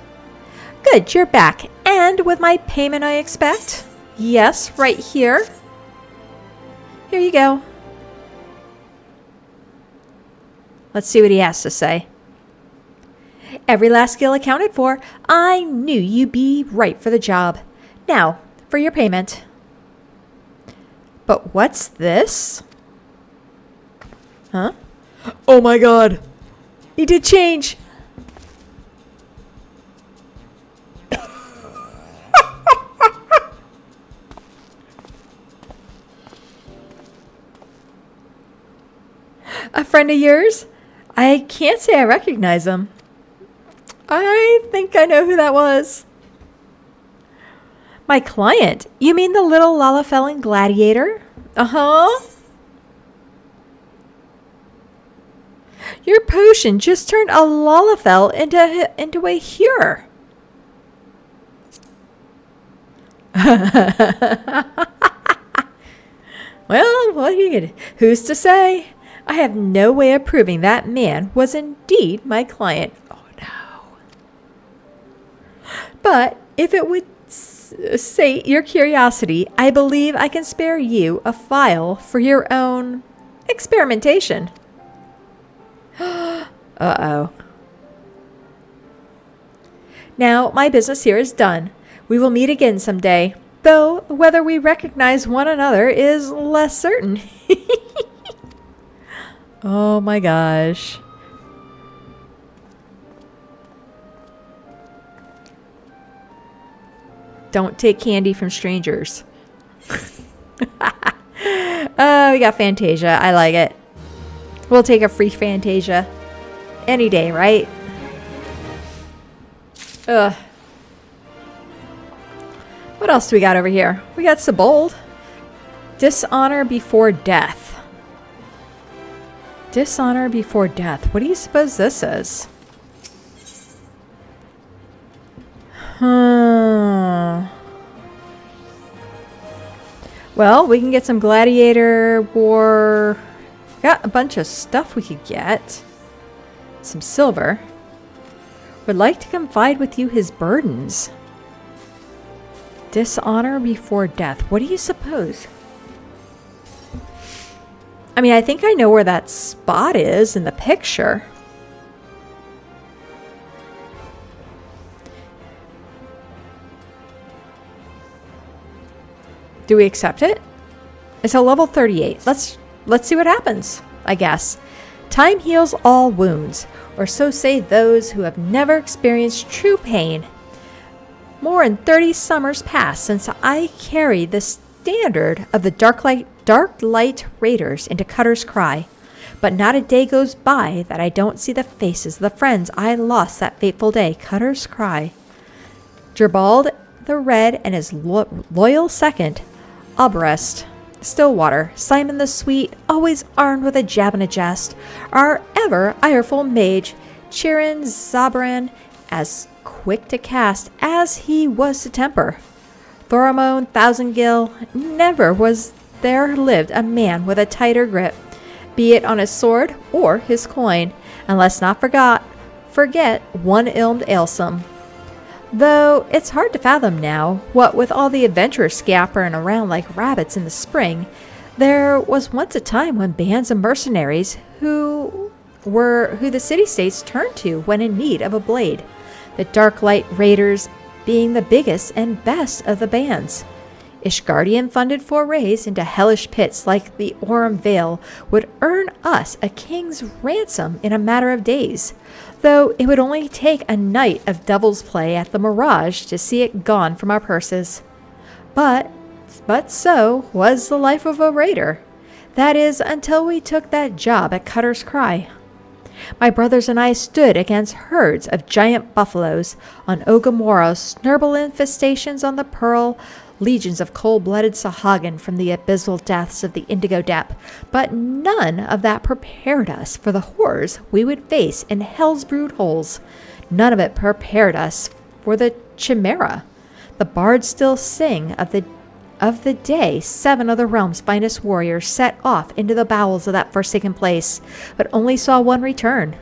Speaker 1: Good, you're back. And with my payment, I expect? Yes, right here. Here you go. Let's see what he has to say. Every last skill accounted for. I knew you'd be right for the job. Now, for your payment. But what's this? Huh? Oh my god. He did change. A friend of yours? I can't say I recognize him. I think I know who that was. My client? You mean the little Lalafellan gladiator? Uh-huh. Your potion just turned a Lalafell into a Hure. Well, what who's to say? I have no way of proving that man was indeed my client. Oh, no. But if it would sate your curiosity, I believe I can spare you a file for your own experimentation. Uh-oh. Now, my business here is done. We will meet again someday, though whether we recognize one another is less certain. Oh my gosh. Don't take candy from strangers. Oh, we got Fantasia. I like it. We'll take a free Fantasia any day, right? Ugh. What else do we got over here? We got Sebold. Dishonor before death. Dishonor before death. What do you suppose this is? Well, we can get some gladiator war. Got a bunch of stuff we could get. Some silver. Would like to confide with you his burdens. Dishonor before death. What do you suppose? I mean, I think I know where that spot is in the picture. Do we accept it? It's a level 38. Let's see what happens, I guess. Time heals all wounds, or so say those who have never experienced true pain. More than 30 summers passed since I carried the standard of the Dark Light Raiders into Cutter's Cry, but not a day goes by that I don't see the faces of the friends I lost that fateful day. Cutter's Cry. Gerbald the Red and his loyal second, Obrest, Stillwater, Simon the Sweet, always armed with a jab and a jest, our ever ireful mage, Chirin Zabran, as quick to cast as he was to temper. Thoramone Thousandgill, never was there lived a man with a tighter grip. be it on his sword or his coin. And let's not forget one-ilmed Ailsome. Though it's hard to fathom now, what with all the adventurers scampering around like rabbits in the spring, there was once a time when bands of mercenaries who the city-states turned to when in need of a blade. The Darklight Raiders being the biggest and best of the bands. Ishgardian-funded forays into hellish pits like the Aurum Vale would earn us a king's ransom in a matter of days, though it would only take a night of devil's play at the Mirage to see it gone from our purses. But so was the life of a raider. That is, until we took that job at Cutter's Cry. My brothers and I stood against herds of giant buffaloes on Ogamoro, snurble infestations on the Pearl, legions of cold-blooded Sahagin from the abysmal depths of the Indigo Depth, but none of that prepared us for the horrors we would face in Hell's brood holes. None of it prepared us for the Chimera. The bards still sing of the day 7 of the realm's finest warriors set off into the bowels of that forsaken place, but only saw one return.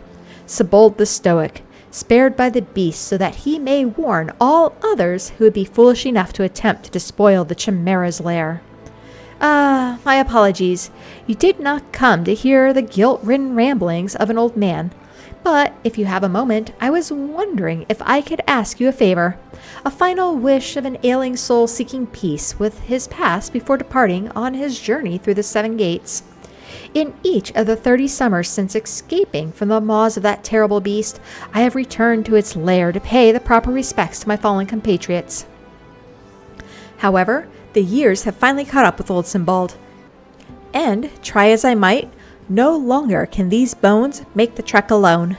Speaker 1: Sebold the Stoic, spared by the beast so that he may warn all others who would be foolish enough to attempt to despoil the Chimera's lair. My apologies. You did not come to hear the guilt-ridden ramblings of an old man. But if you have a moment, I was wondering if I could ask you a favor. A final wish of an ailing soul seeking peace with his past before departing on his journey through the 7 gates. In each of the 30 summers since escaping from the maws of that terrible beast, I have returned to its lair to pay the proper respects to my fallen compatriots. However, the years have finally caught up with old Simbald, and, try as I might, no longer can these bones make the trek alone.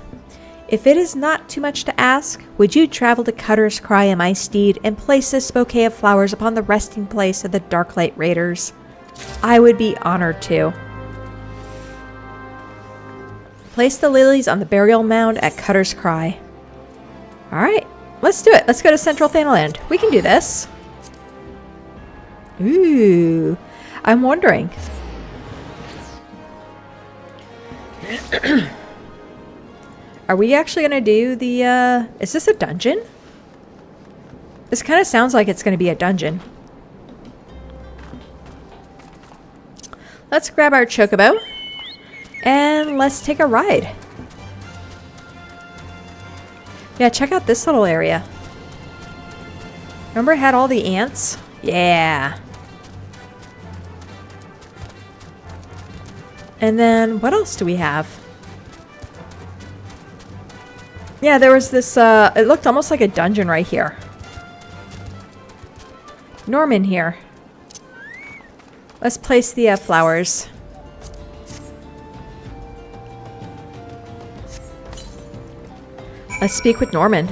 Speaker 1: If it is not too much to ask, would you travel to Cutter's Cry in my steed and place this bouquet of flowers upon the resting place of the Darklight Raiders? I would be honored to. Place the lilies on the burial mound at Cutter's Cry. Alright, let's do it. Let's go to Central Thanaland. We can do this. Ooh, I'm wondering. Are we actually going to do the, is this a dungeon? This kind of sounds like it's going to be a dungeon. Let's grab our chocobo and let's take a ride. Yeah, check out this little area. Remember it had all the ants? Yeah. And then what else do we have? Yeah, there was this, it looked almost like a dungeon right here. Norman here. Let's place the flowers. Let's speak with Norman.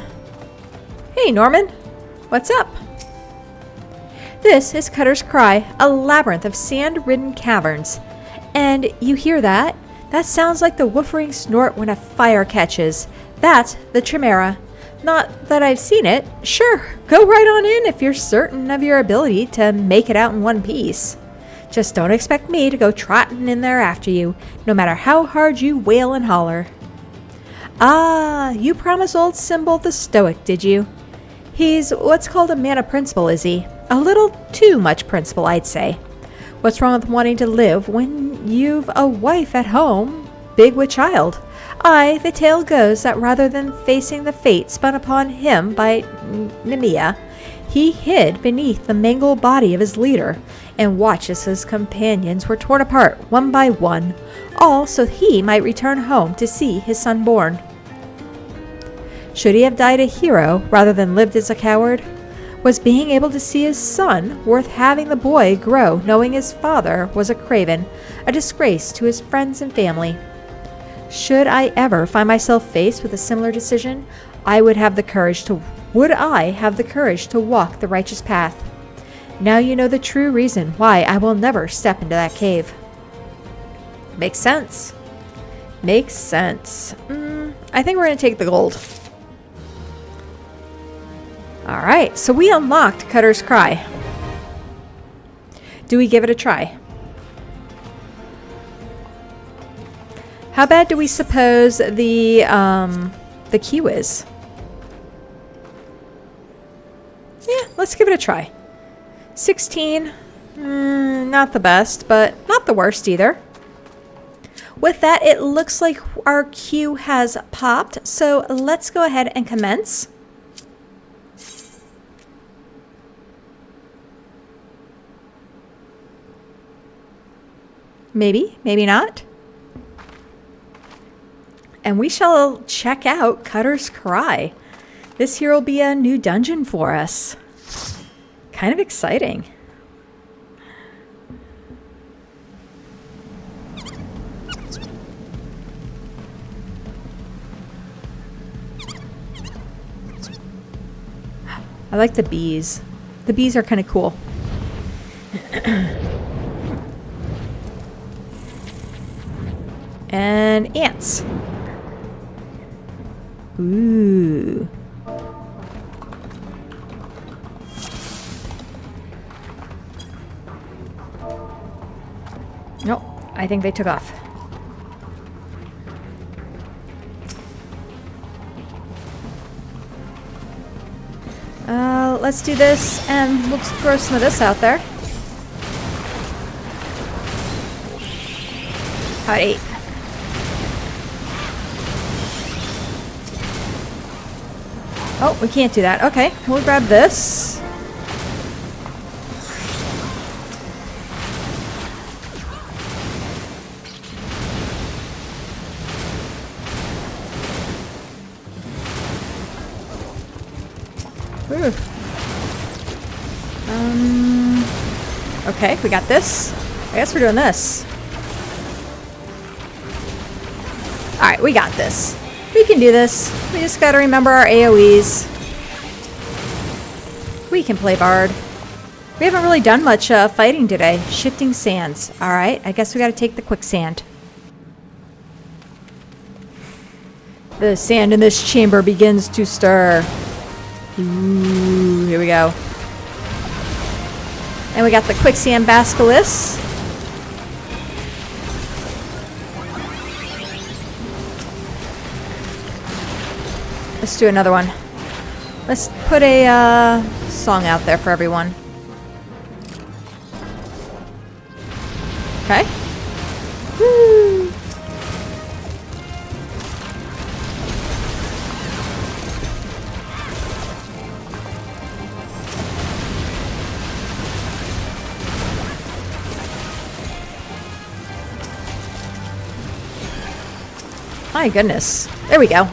Speaker 1: Hey, Norman. What's up? This is Cutter's Cry, a labyrinth of sand-ridden caverns. And you hear that? That sounds like the woofering snort when a fire catches. That's the Chimera. Not that I've seen it. Sure, go right on in if you're certain of your ability to make it out in one piece. Just don't expect me to go trotting in there after you, no matter how hard you wail and holler. Ah, you promised old Simbald the Stoic, did you? He's what's called a man of principle, is he? A little too much principle, I'd say. What's wrong with wanting to live when you've a wife at home, big with child? Aye, the tale goes that rather than facing the fate spun upon him by Nemea, he hid beneath the mangled body of his leader and watched as his companions were torn apart one by one, all so he might return home to see his son born. Should he have died a hero rather than lived as a coward? Was being able to see his son worth having the boy grow knowing his father was a craven, a disgrace to his friends and family? Should I ever find myself faced with a similar decision, I would I have the courage to walk the righteous path. Now you know the true reason why I will never step into that cave. Makes sense. Makes sense. I think we're going to take the gold. Alright, so we unlocked Cutter's Cry. Do we give it a try? How bad do we suppose the queue is? Yeah, let's give it a try. 16. Not the best, but not the worst either. With that, it looks like our queue has popped, so let's go ahead and commence. Maybe, maybe not. And we shall check out Cutter's Cry. This here will be a new dungeon for us. Kind of exciting. I like the bees. The bees are kind of cool. And ants. Ooh. Nope, I think they took off. Let's do this, and we'll throw some of this out there. Howdy. Oh, we can't do that. Okay, we'll grab this. Ooh. Okay, we got this. I guess we're doing this. Alright, we got this. We can do this. We just gotta remember our AoEs. We can play Bard. We haven't really done much fighting today. Shifting sands. Alright, I guess we gotta take the quicksand. The sand in this chamber begins to stir. Ooh, here we go. And we got the quicksand basilisk. Let's do another one. Let's put a song out there for everyone. Okay. Woo! My goodness. There we go.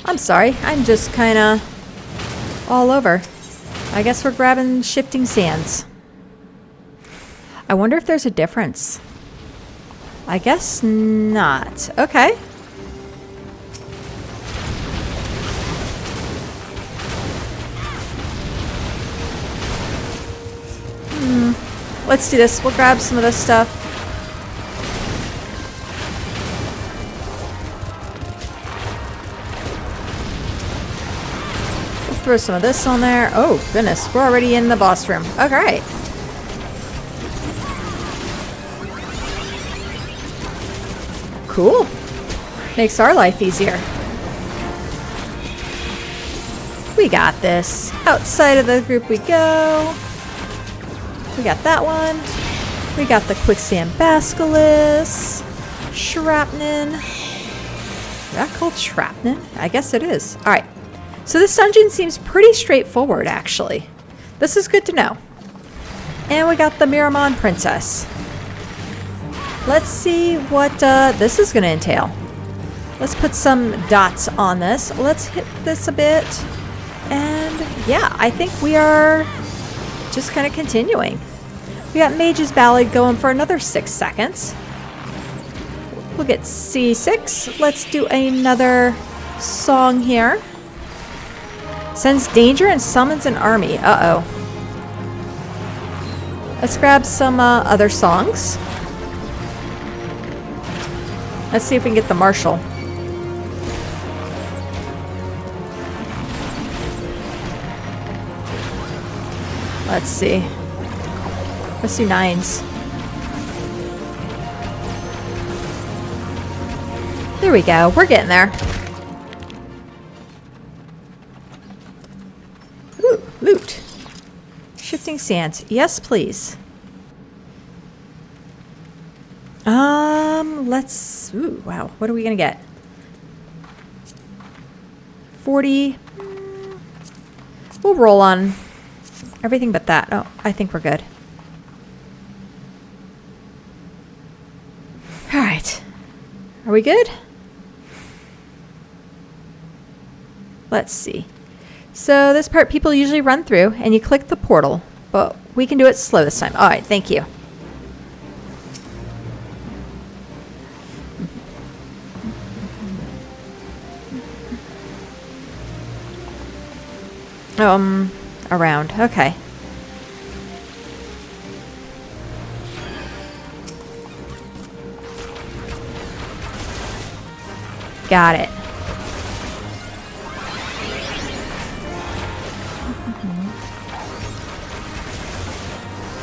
Speaker 1: I'm sorry. I'm just kind of all over. I guess we're grabbing shifting sands. I wonder if there's a difference. I guess not. Okay. Let's do this. We'll grab some of this stuff. Throw some of this on there. Oh, goodness. We're already in the boss room. Okay. Cool. Makes our life easier. We got this. Outside of the group we go. We got that one. We got the quicksand basilisk. Shrapnel. Is that called shrapnel? I guess it is. All right. So this dungeon seems pretty straightforward, actually. This is good to know. And we got the Miramon Princess. Let's see what this is going to entail. Let's put some dots on this. Let's hit this a bit. And yeah, I think we are just kind of continuing. We got Mage's Ballad going for another 6 seconds. We'll get C6. Let's do another song here. Sends danger and summons an army. Uh-oh. Let's grab some other songs. Let's see if we can get the marshal. Let's see. Let's do 9s. There we go. We're getting there. Ooh, loot. Shifting sands. Yes, please. Let's... Ooh, wow. What are we going to get? 40. We'll roll on everything but that. Oh, I think we're good. All right. Are we good? Let's see. So this part people usually run through and you click the portal, but we can do it slow this time. All right, thank you. Around. Okay. Got it.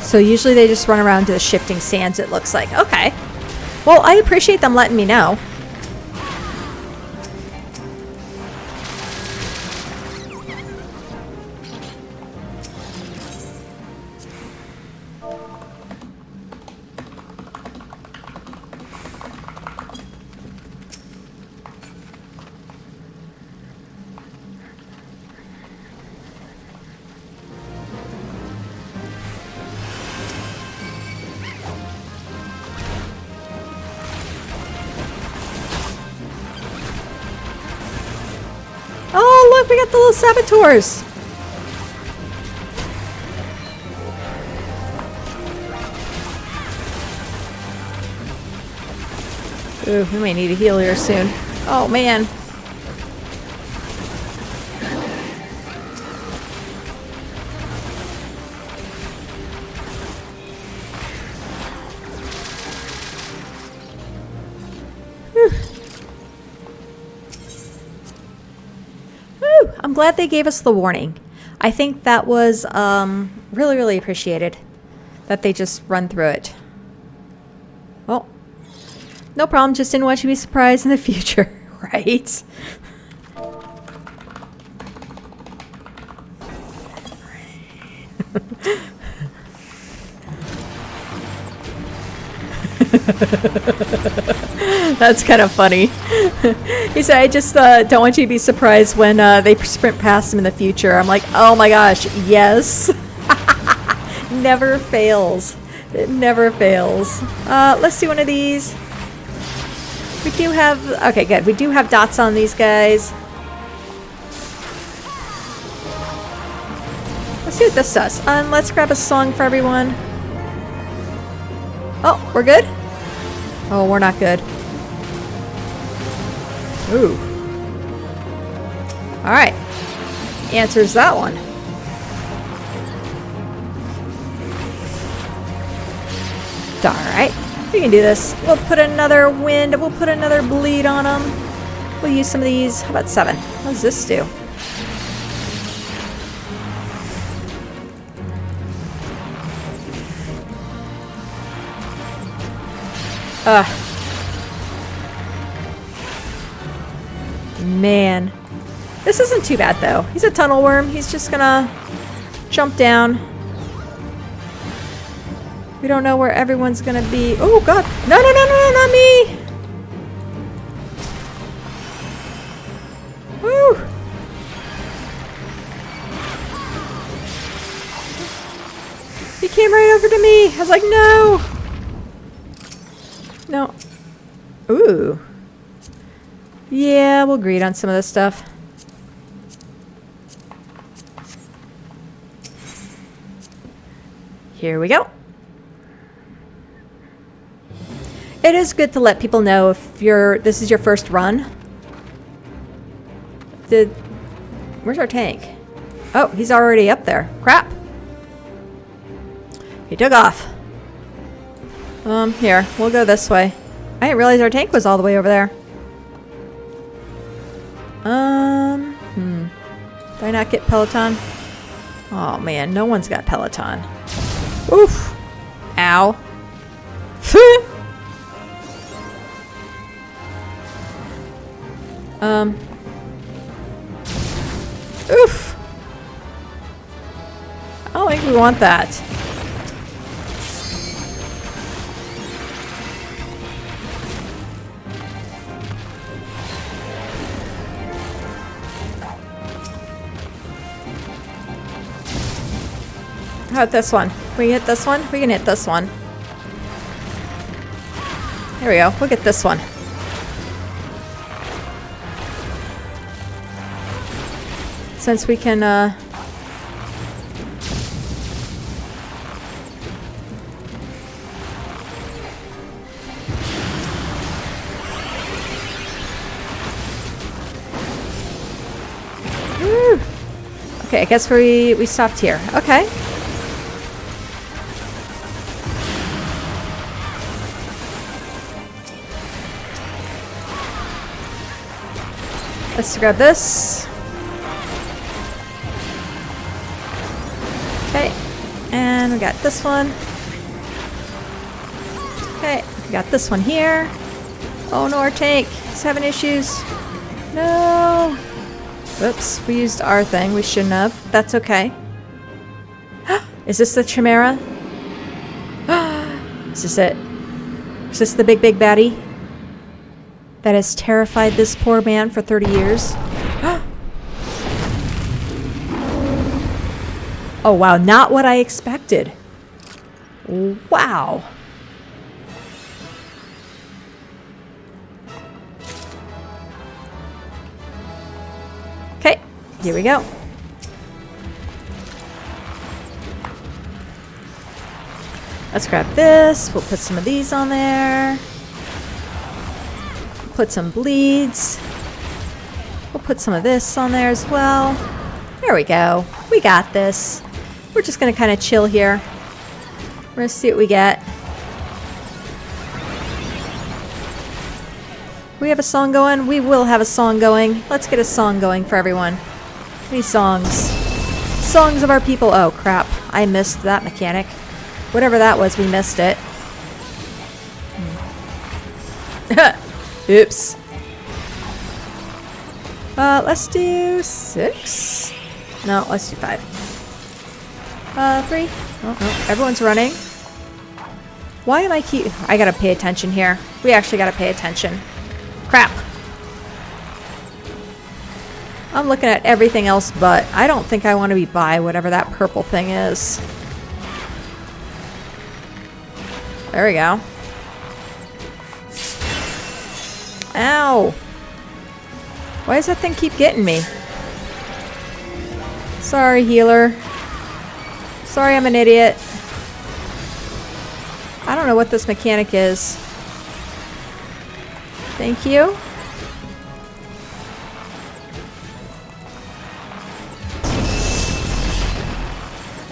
Speaker 1: So usually they just run around to the shifting sands, it looks like. Okay. Well, I appreciate them letting me know. Oh, look, we got the little saboteurs. Ooh, we may need a heal here soon. Oh, man. I'm glad they gave us the warning. I think that was really, really appreciated that they just run through it. Well, no problem. Just didn't want you to be surprised in the future, right? That's kind of funny. He said, I just don't want you to be surprised when they sprint past him in the future. I'm like, oh my gosh, yes. Never fails. It never fails. Let's do one of these. We do have... Okay, good. We do have dots on these guys. Let's see what this does. Let's grab a song for everyone. Oh, we're good? Oh, we're not good. Ooh. Alright. Answers that one. Alright. We can do this. We'll put another wind. We'll put another bleed on them. We'll use some of these. How about 7? What does this do? Man. This isn't too bad, though. He's a tunnel worm. He's just gonna jump down. We don't know where everyone's gonna be. Oh, God. No, no, no, no, not me! Woo! He came right over to me. I was like, no! No. Ooh. Yeah, we'll greed on some of this stuff. Here we go. It is good to let people know if this is your first run. Where's our tank? Oh, he's already up there. Crap. He took off. Here, we'll go this way. I didn't realize our tank was all the way over there. Did I not get Peloton? Oh man, no one's got Peloton. Oof. Ow. Oof. I don't think we want that. How about this one? We hit this one? We can hit this one. There we go. We'll get this one. Since we can, Woo. Okay, I guess we stopped here. Okay. Let's grab this. Okay, and we got this one. Okay, we got this one here. Oh no, our tank is having issues. No. Whoops, we used our thing. We shouldn't have. That's okay. Is this the Chimera? Is this it? Is this the big baddie that has terrified this poor man for 30 years? Oh wow, not what I expected. Wow. Okay, here we go. Let's grab this. We'll put some of these on there. Put some bleeds. We'll put some of this on there as well. There we go. We got this. We're just going to kind of chill here. We're going to see what we get. We have a song going? We will have a song going. Let's get a song going for everyone. These songs. Songs of our people. Oh, crap. I missed that mechanic. Whatever that was, we missed it. Oops. Let's do 6. No, let's do 5. 3. Oh, no. Everyone's running. Why am I I gotta pay attention here. We actually gotta pay attention. Crap. I'm looking at everything else, but I don't think I want to be by whatever that purple thing is. There we go. Ow! Why does that thing keep getting me? Sorry, healer. Sorry, I'm an idiot. I don't know what this mechanic is. Thank you.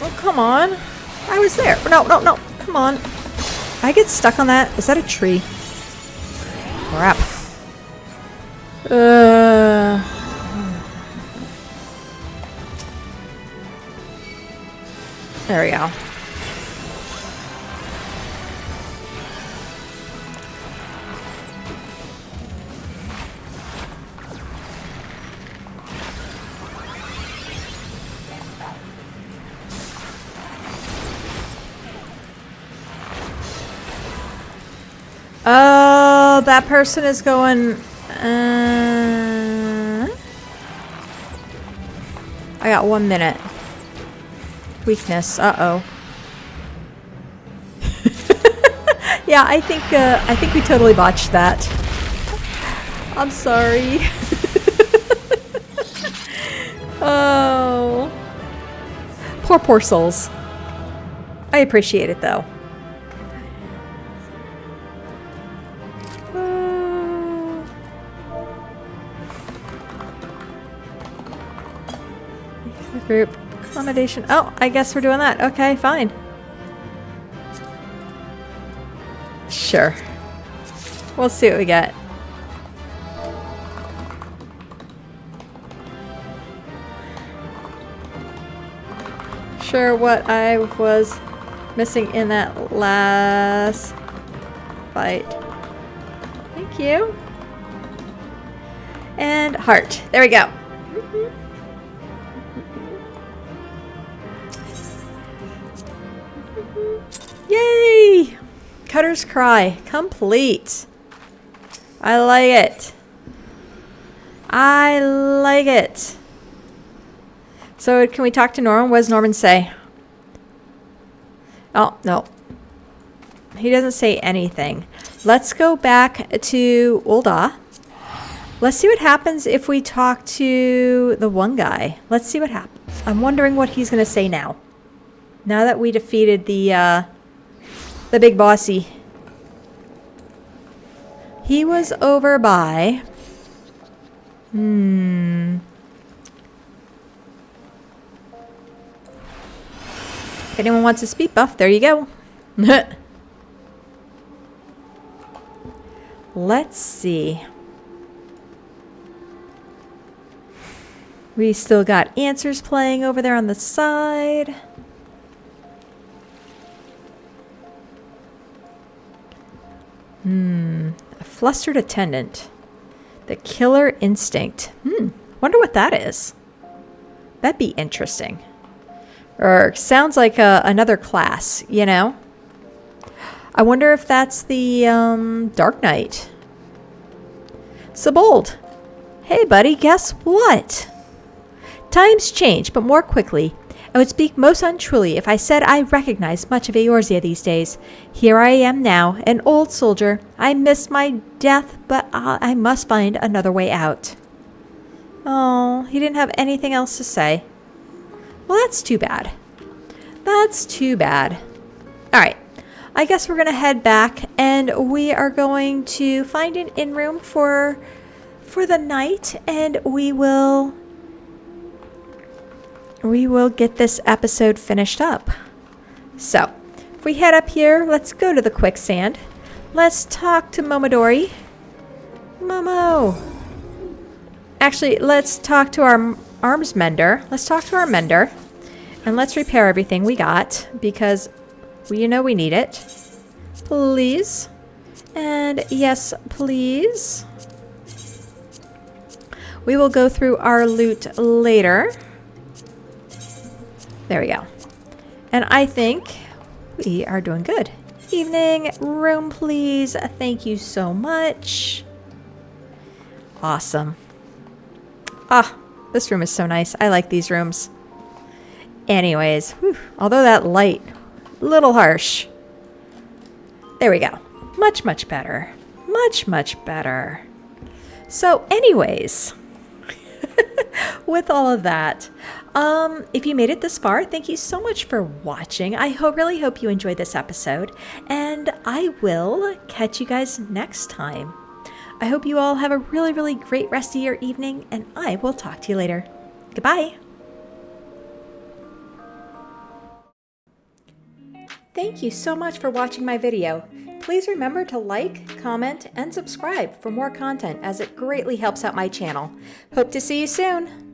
Speaker 1: Oh, come on. I was there. No, no, no. Come on. I get stuck on that. Is that a tree? Crap. There we go. Oh, that person is going... I got 1 minute. Weakness. Uh-oh. Yeah, I think we totally botched that. I'm sorry. Oh. Poor souls. I appreciate it though. Group accommodation. Oh, I guess we're doing that. Okay, fine. Sure. We'll see what we get. Sure, what I was missing in that last fight. Thank you. And heart. There we go. Yay! Cutter's Cry. Complete. I like it. I like it. So can we talk to Norman? What does Norman say? Oh, no. He doesn't say anything. Let's go back to Ul'dah. Let's see what happens if we talk to the one guy. Let's see what happens. I'm wondering what he's going to say now. Now that we defeated the big bossy. He was over by... If anyone wants a speed buff, there you go. Let's see. We still got answers playing over there on the side. A flustered attendant. The killer instinct. Wonder what that is. That'd be interesting. Or sounds like another class, you know? I wonder if that's the Dark Knight. Sebald. Hey, buddy, guess what? Times change, but more quickly. I would speak most untruly if I said I recognized much of Eorzea these days. Here I am now, an old soldier. I missed my death, but I must find another way out. Oh, he didn't have anything else to say. Well, that's too bad. That's too bad. All right. I guess we're going to head back, and we are going to find an inn room for the night, and we will get this episode finished up. So, if we head up here, let's go to the quicksand. Let's talk to Momodori. Momo. Actually, let's talk to our arms mender. Let's talk to our mender. And let's repair everything we got, because we know we need it. Please. And yes, please. We will go through our loot later. There we go. And I think we are doing good. Evening room, please. Thank you so much. Awesome. Ah, this room is so nice. I like these rooms. Anyways, whew, although that light, a little harsh. There we go. Much, much better. Much, much better. So anyways, with all of that, if you made it this far, thank you so much for watching. I really hope you enjoyed this episode, and I will catch you guys next time. I hope you all have a really, really great rest of your evening, and I will talk to you later. Goodbye. Thank you so much for watching my video. Please remember to like, comment, and subscribe for more content, as it greatly helps out my channel. Hope to see you soon.